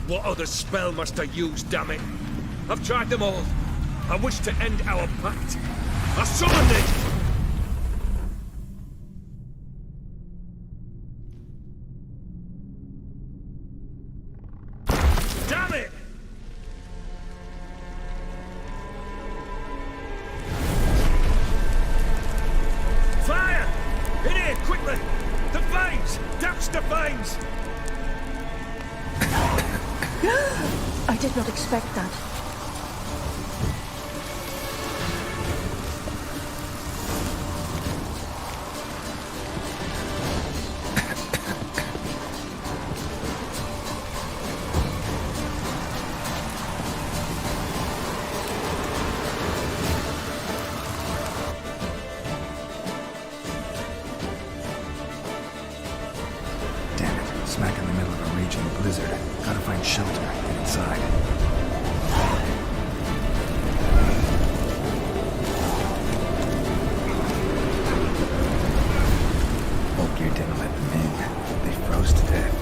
What other spell must I use, damn it? I've tried them all. I wish to end our pact. I summoned it! Damn it! Fire! In here, quickly! The flames! Douse the flames! I did not expect that. Damn it, smack in the middle of a raging blizzard. Gotta find shelter, get inside. Volgear didn't let them in. They froze to death.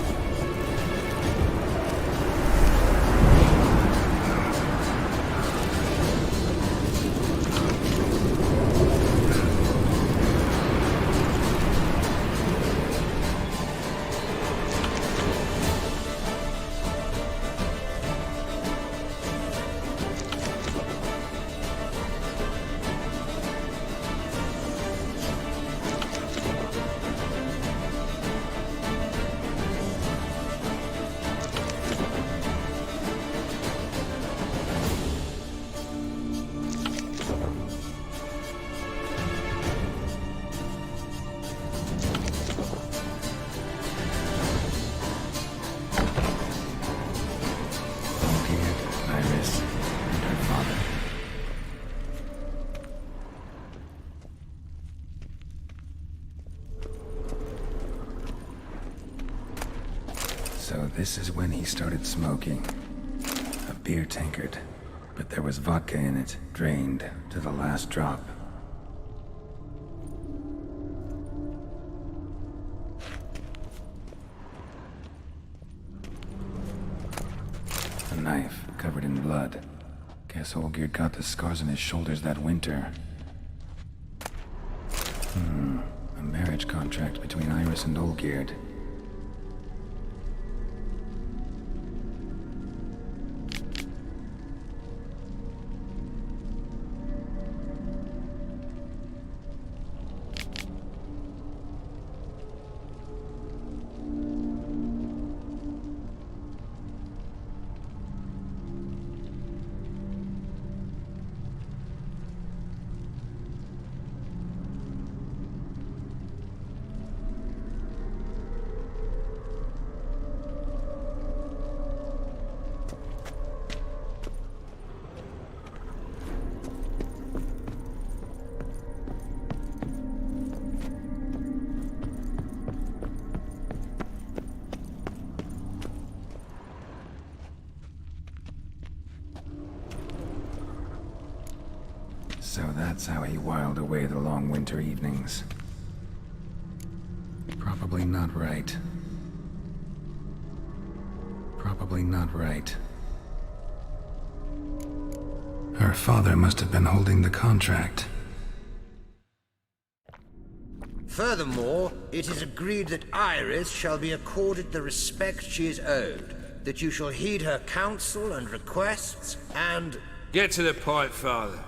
So this is when he started smoking. A beer tankard. But there was vodka in it, drained to the last drop. A knife, covered in blood. Guess Olgierd got the scars on his shoulders that winter. A marriage contract between Iris and Olgierd. So that's how he whiled away the long winter evenings. Probably not right. Probably not right. Her father must have been holding the contract. Furthermore, it is agreed that Iris shall be accorded the respect she is owed, that you shall heed her counsel and requests, and... Get to the point, Father.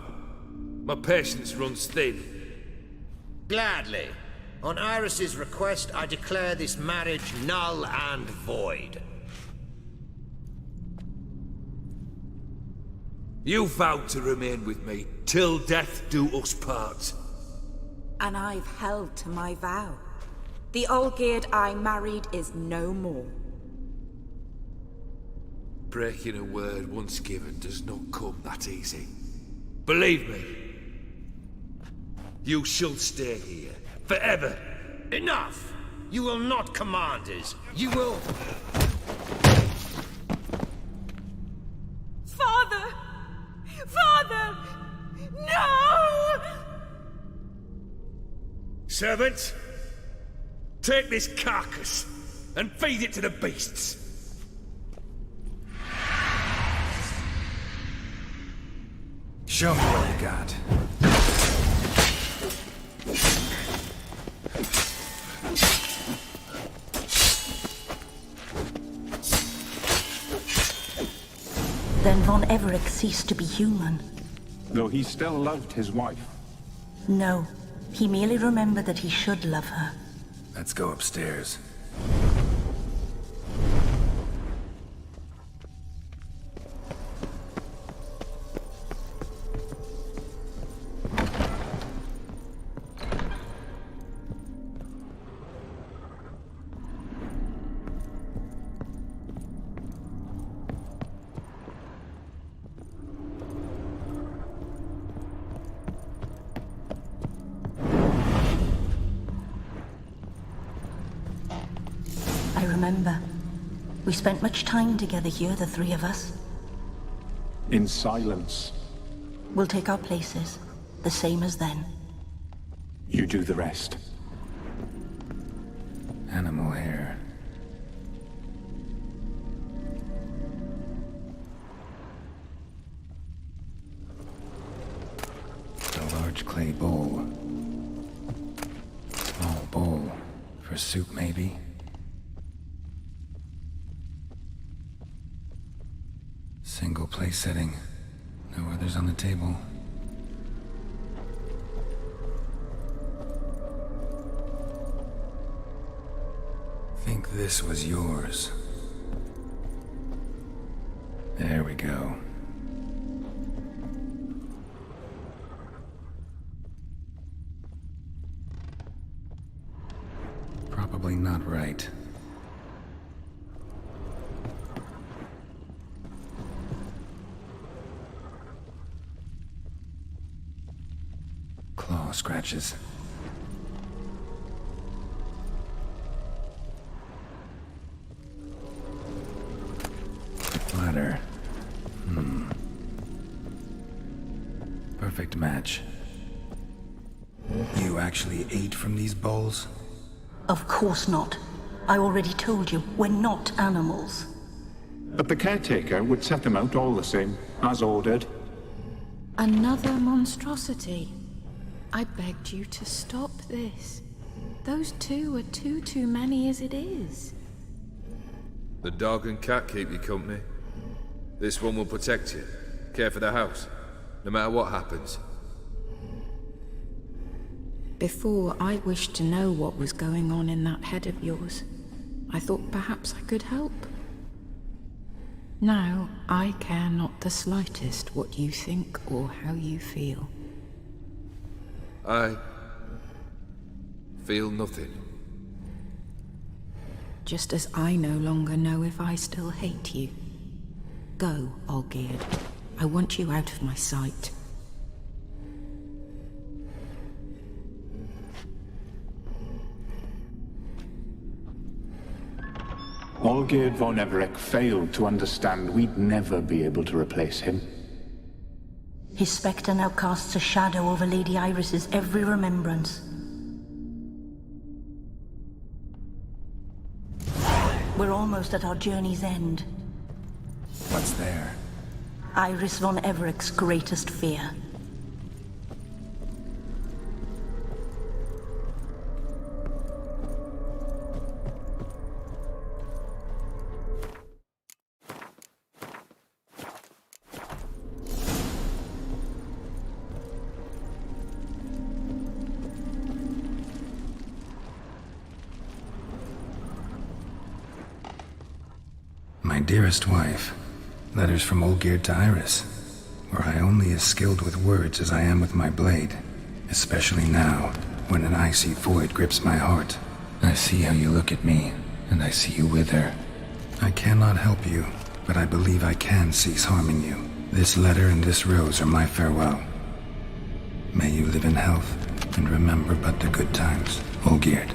My patience runs thin. Gladly. On Iris's request, I declare this marriage null and void. You vowed to remain with me till death do us part. And I've held to my vow. The Olgierd I married is no more. Breaking a word once given does not come that easy. Believe me. You shall stay here, forever. Enough! You will not command us. You will... Father! Father! No! Servant, take this carcass and feed it to the beasts. Show me what you got. Then Von Everett ceased to be human. Though he still loved his wife. No, he merely remembered that he should love her. Let's go upstairs. I remember. We spent much time together here, the three of us. In silence. We'll take our places, the same as then. You do the rest. Animal hair. A large clay bowl. Small bowl. For soup, maybe? Single place setting. No others on the table. Think this was yours. There we go. Probably not right. Claw scratches. letter. Perfect match. You actually ate from these bowls? Of course not. I already told you, we're not animals. But the caretaker would set them out all the same, as ordered. Another monstrosity. I begged you to stop this. Those two are too many as it is. The dog and cat keep you company. This one will protect you, care for the house, no matter what happens. Before, I wished to know what was going on in that head of yours. I thought perhaps I could help. Now, I care not the slightest what you think or how you feel. I feel nothing. Just as I no longer know if I still hate you. Go, Olgierd. I want you out of my sight. Olgierd von Everec failed to understand we'd never be able to replace him. His spectre now casts a shadow over Lady Iris's every remembrance. We're almost at our journey's end. What's there? Iris von Everec's greatest fear. My dearest wife, letters from Olgierd to Iris. Were I only as skilled with words as I am with my blade, especially now, when an icy void grips my heart. I see how you look at me, and I see you with her. I cannot help you, but I believe I can cease harming you. This letter and this rose are my farewell. May you live in health, and remember but the good times, Olgierd.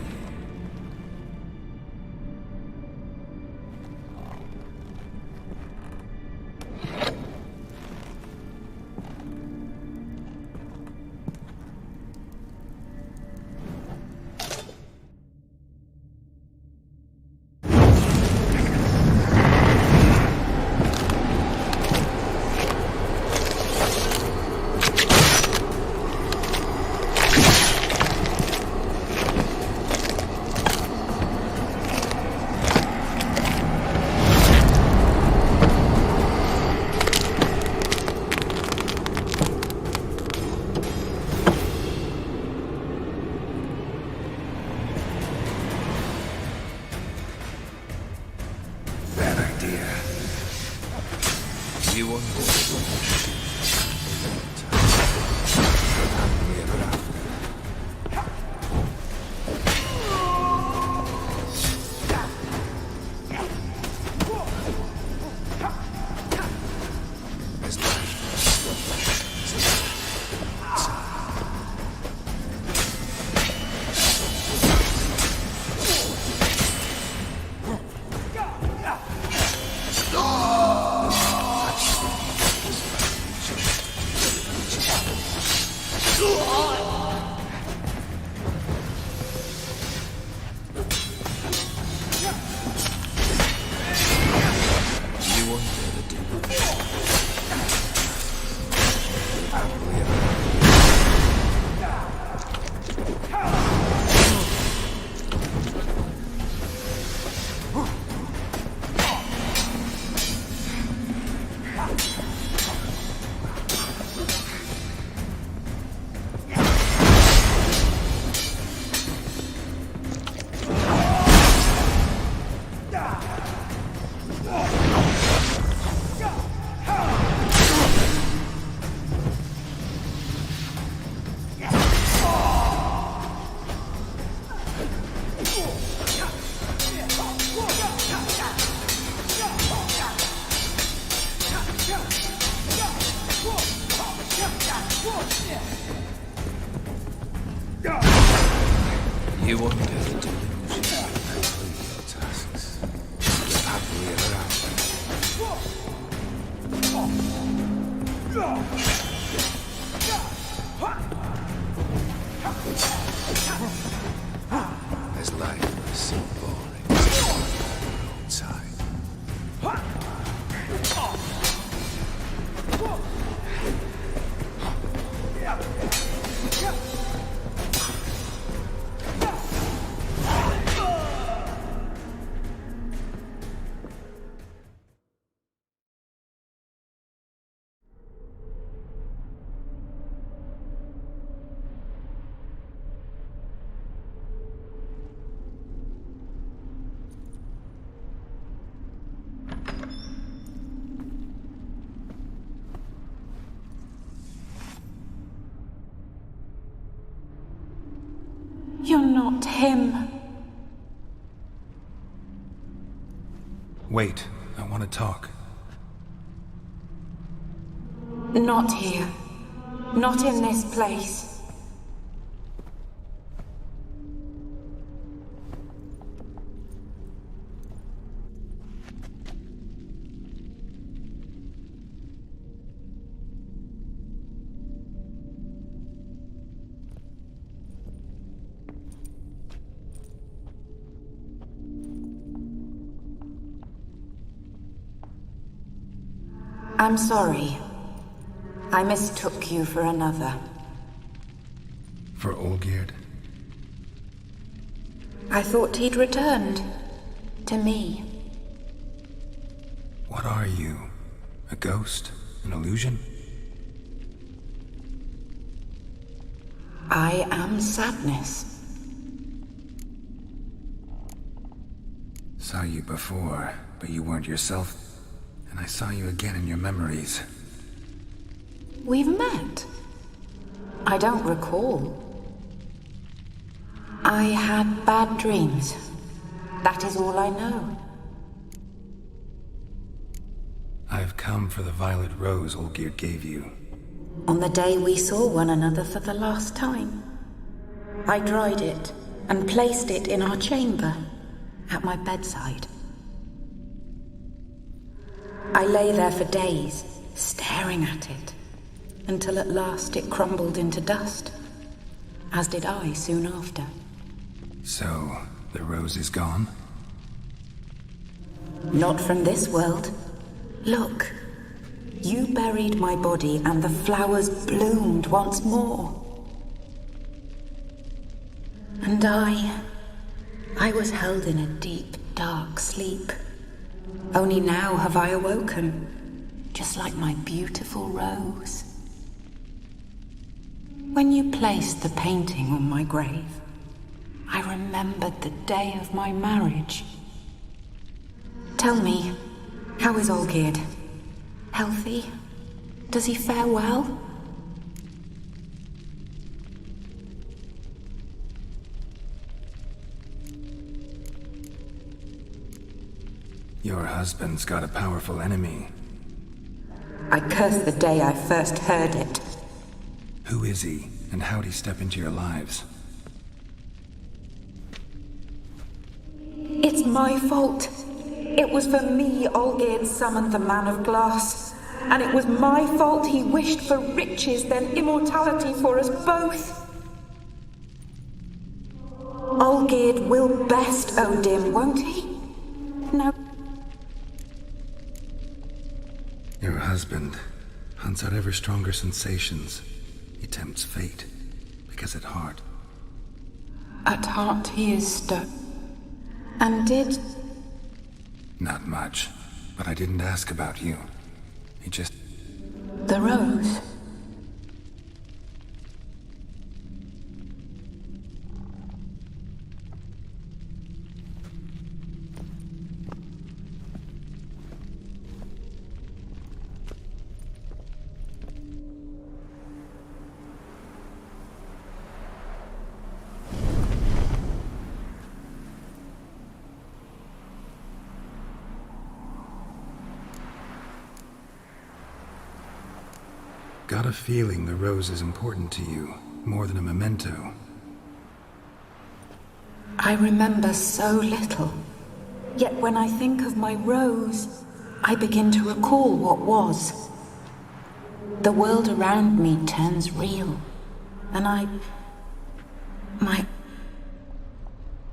You won't do the delusion and complete your tasks. Live happily ever after. As life was so boring outside. You're not him. Wait, I want to talk. Not here. Not in this place. I'm sorry. I mistook you for another. For Olgierd? I thought he'd returned. To me. What are you? A ghost? An illusion? I am sadness. Saw you before, but you weren't yourself. And I saw you again in your memories. We've met. I don't recall. I had bad dreams. That is all I know. I've come for the violet rose Olgierd gave you. On the day we saw one another for the last time, I dried it and placed it in our chamber, at my bedside. I lay there for days, staring at it, until at last it crumbled into dust, as did I soon after. So, the rose is gone? Not from this world. Look, you buried my body and the flowers bloomed once more. And I was held in a deep, dark sleep. Only now have I awoken, just like my beautiful rose. When you placed the painting on my grave, I remembered the day of my marriage. Tell me, how is Olgierd? Healthy? Does he fare well? Your husband's got a powerful enemy. I curse the day I first heard it. Who is he, and how'd he step into your lives? It's my fault. It was for me Olgierd summoned the Man of Glass. And it was my fault he wished for riches, then immortality for us both. Olgierd will best Odin, won't he? Now... Your husband hunts out ever stronger sensations. He tempts fate, because at heart... At heart he is stuck. And did... Not much, but I didn't ask about you. He just... The rose. Got a feeling the rose is important to you, more than a memento. I remember so little. Yet when I think of my rose, I begin to recall what was. The world around me turns real. And my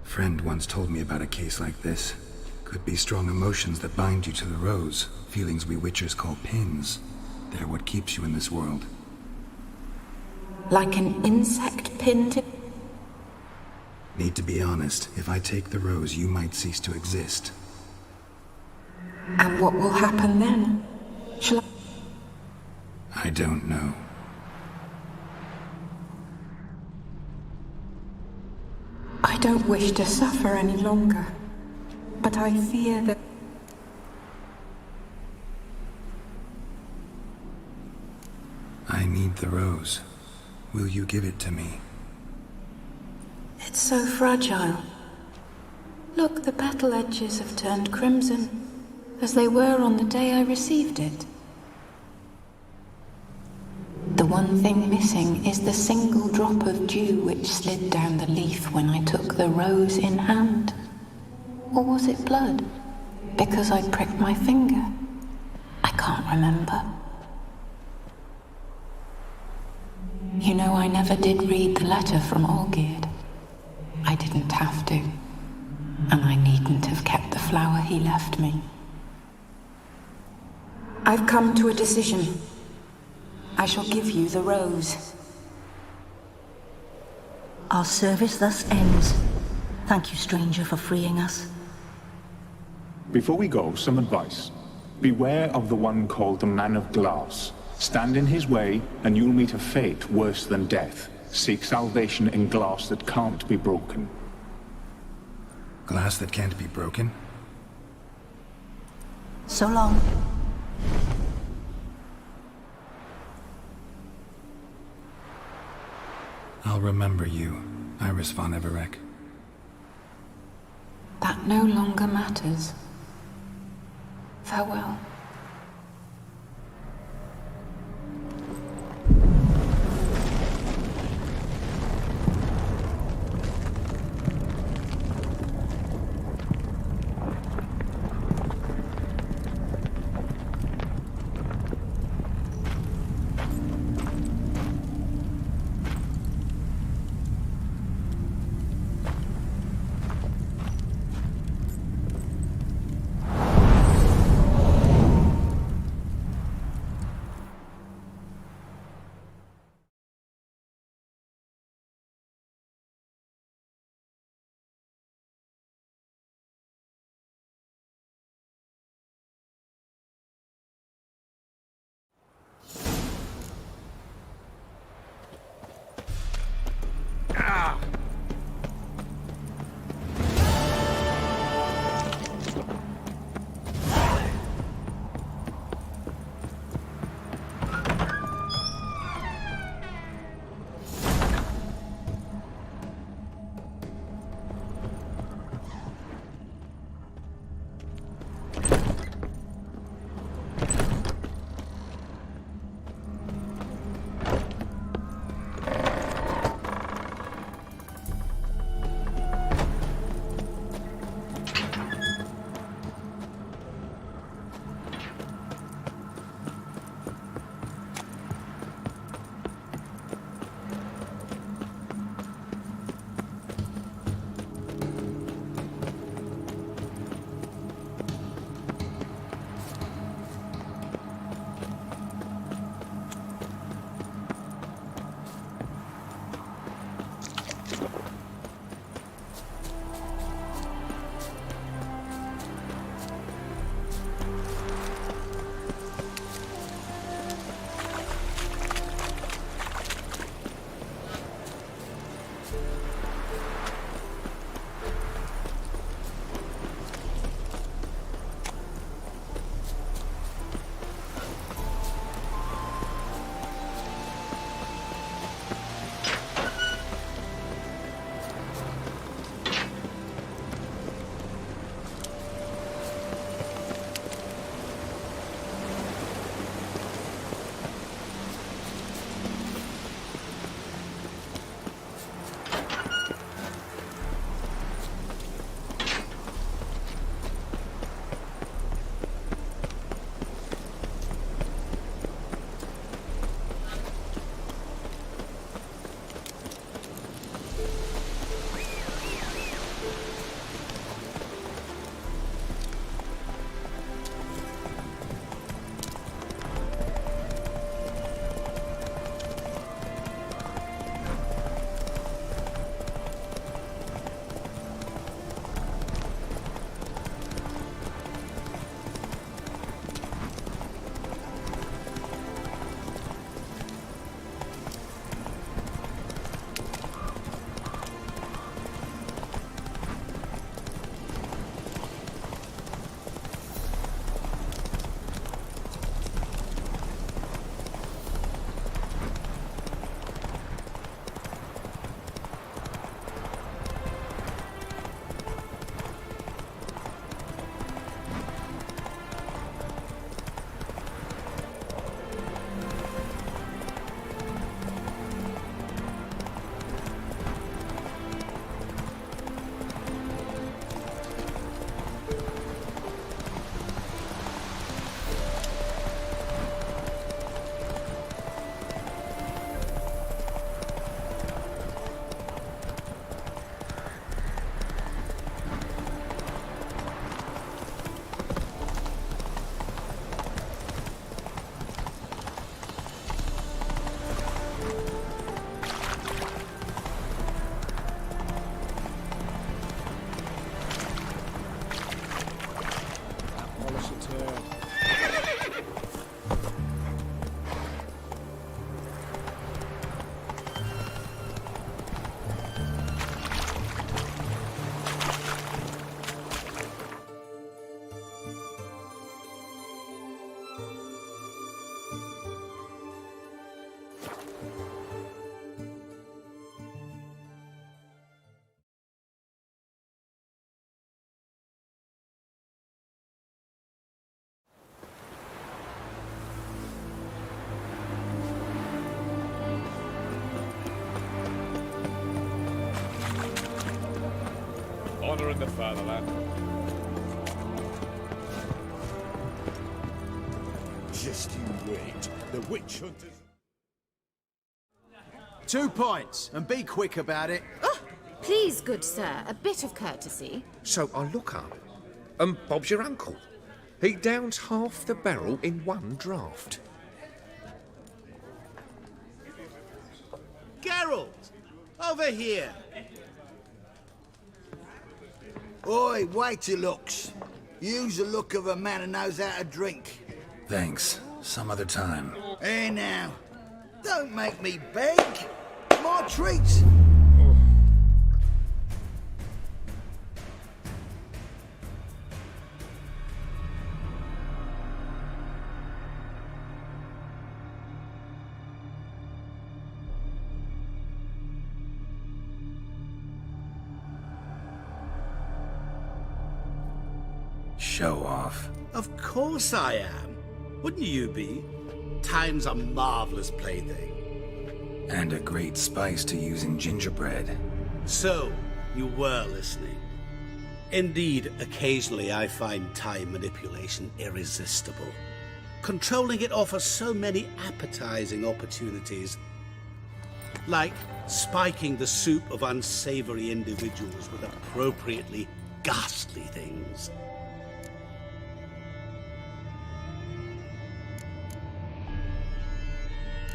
Friend once told me about a case like this. Could be strong emotions that bind you to the rose. Feelings we witchers call pins. They're what keeps you in this world. like an insect pinned to... Need to be honest. If I take the rose, you might cease to exist. And what will happen then? Shall I don't know. I don't wish to suffer any longer, but I fear that... I need the rose. Will you give it to me? It's so fragile. Look, the petal edges have turned crimson, as they were on the day I received it. The one thing missing is the single drop of dew which slid down the leaf when I took the rose in hand. Or was it blood? Because I pricked my finger. I can't remember. You know, I never did read the letter from Olgierd. I didn't have to. And I needn't have kept the flower he left me. I've come to a decision. I shall give you the rose. Our service thus ends. Thank you, stranger, for freeing us. Before we go, some advice. Beware of the one called the Man of Glass. Stand in his way, and you'll meet a fate worse than death. Seek salvation in glass that can't be broken. Glass that can't be broken? So long. I'll remember you, Iris von Everec. That no longer matters. Farewell. the fatherland. Just you wait. The witch hunters... 2 points, and be quick about it. Oh, please, good sir, a bit of courtesy. So I look up, and Bob's your uncle. He downs half the barrel in one draught. Geralt! Over here! Oi, wait your looks. Use the look of a man who knows how to drink. Thanks. Some other time. Here now. Don't make me beg. My treats. Show off. Of course I am. Wouldn't you be? Time's a marvelous plaything. And a great spice to use in gingerbread. So, you were listening. Indeed, occasionally I find time manipulation irresistible. Controlling it offers so many appetizing opportunities. Like spiking the soup of unsavory individuals with appropriately ghastly things.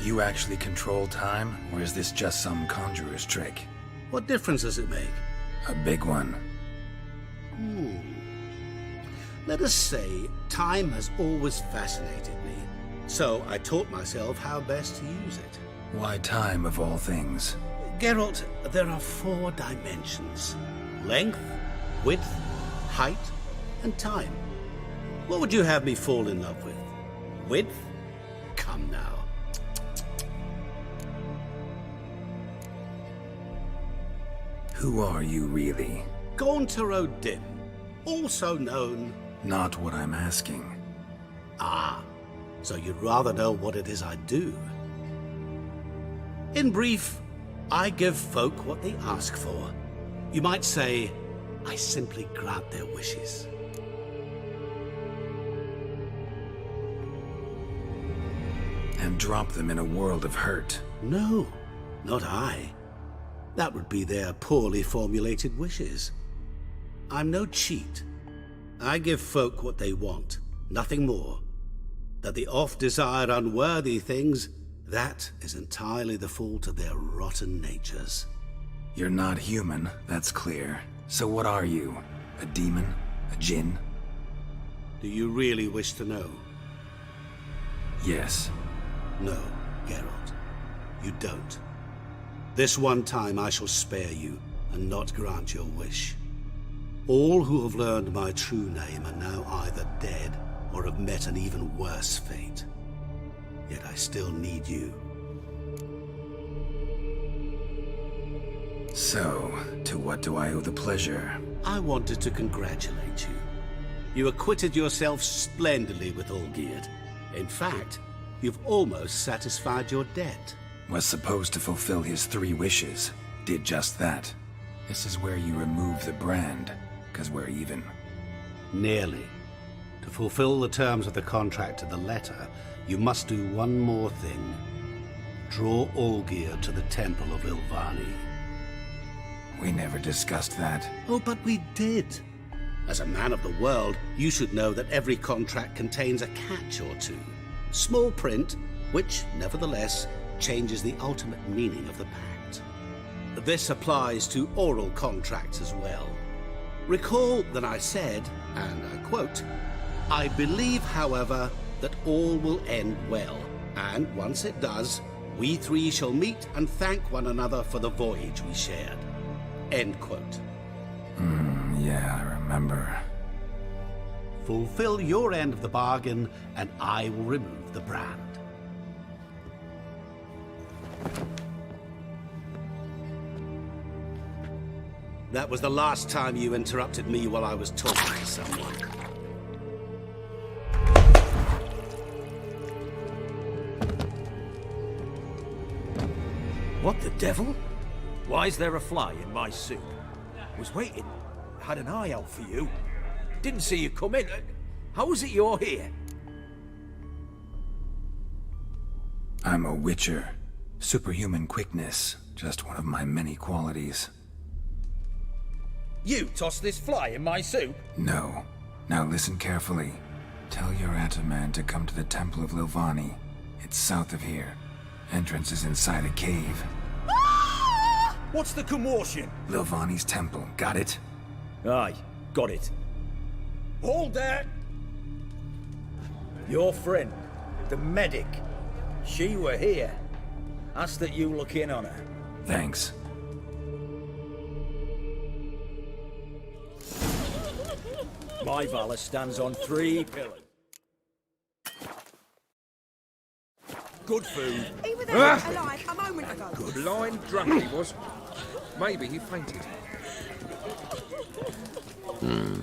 You actually control time, or is this just some conjurer's trick? What difference does it make? A big one. Let us say time has always fascinated me, so I taught myself how best to use it. Why time, of all things? Geralt, there are 4 dimensions. Length, width, height, and time. What would you have me fall in love with? Width? Come now. Who are you, really? Gaunter O'Dim, also known... Not what I'm asking. Ah, so you'd rather know what it is I do. In brief, I give folk what they ask for. You might say, I simply grant their wishes. And drop them in a world of hurt. No, not I. That would be their poorly formulated wishes. I'm no cheat. I give folk what they want, nothing more. That the oft-desired unworthy things, that is entirely the fault of their rotten natures. You're not human, that's clear. So what are you? A demon? A djinn? Do you really wish to know? Yes. No, Geralt. You don't. This one time I shall spare you, and not grant your wish. All who have learned my true name are now either dead, or have met an even worse fate. Yet I still need you. So, to what do I owe the pleasure? I wanted to congratulate you. You acquitted yourself splendidly with Olgierd. In fact, you've almost satisfied your debt. Was supposed to fulfill his 3 wishes. Did just that. This is where you remove the brand, 'cause we're even. Nearly. To fulfill the terms of the contract to the letter, you must do one more thing. Draw Olgierd to the Temple of Ilvani. We never discussed that. Oh, but we did. As a man of the world, you should know that every contract contains a catch or two. Small print, which, nevertheless, changes the ultimate meaning of the pact. This applies to oral contracts as well. Recall that I said, and I quote, I believe, however, that all will end well, and once it does, we 3 shall meet and thank one another for the voyage we shared. End quote. Yeah, I remember. Fulfill your end of the bargain, and I will remove the brand. That was the last time you interrupted me while I was talking to someone. What the devil? Why is there a fly in my soup? Was waiting. had an eye out for you. Didn't see you come in. How is it you're here? I'm a witcher. Superhuman quickness. Just one of my many qualities. You tossed this fly in my soup? No. Now listen carefully. Tell your Ataman to come to the Temple of Lilvani. It's south of here. Entrance is inside a cave. What's the commotion? Lilvani's temple. Got it? Aye, got it. Hold there! Your friend, the medic, she were here. Ask that you look in on her. Thanks. My valor stands on 3 pillars. Good food. He was alive a moment ago. Blind drunk he was. Maybe he fainted.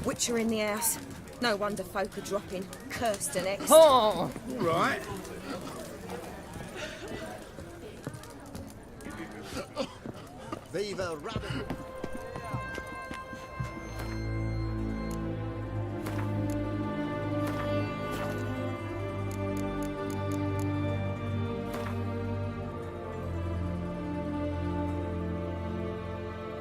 Witcher in the house. No wonder folk are dropping. Cursed and ex. Oh, all right. Viva Rabbit!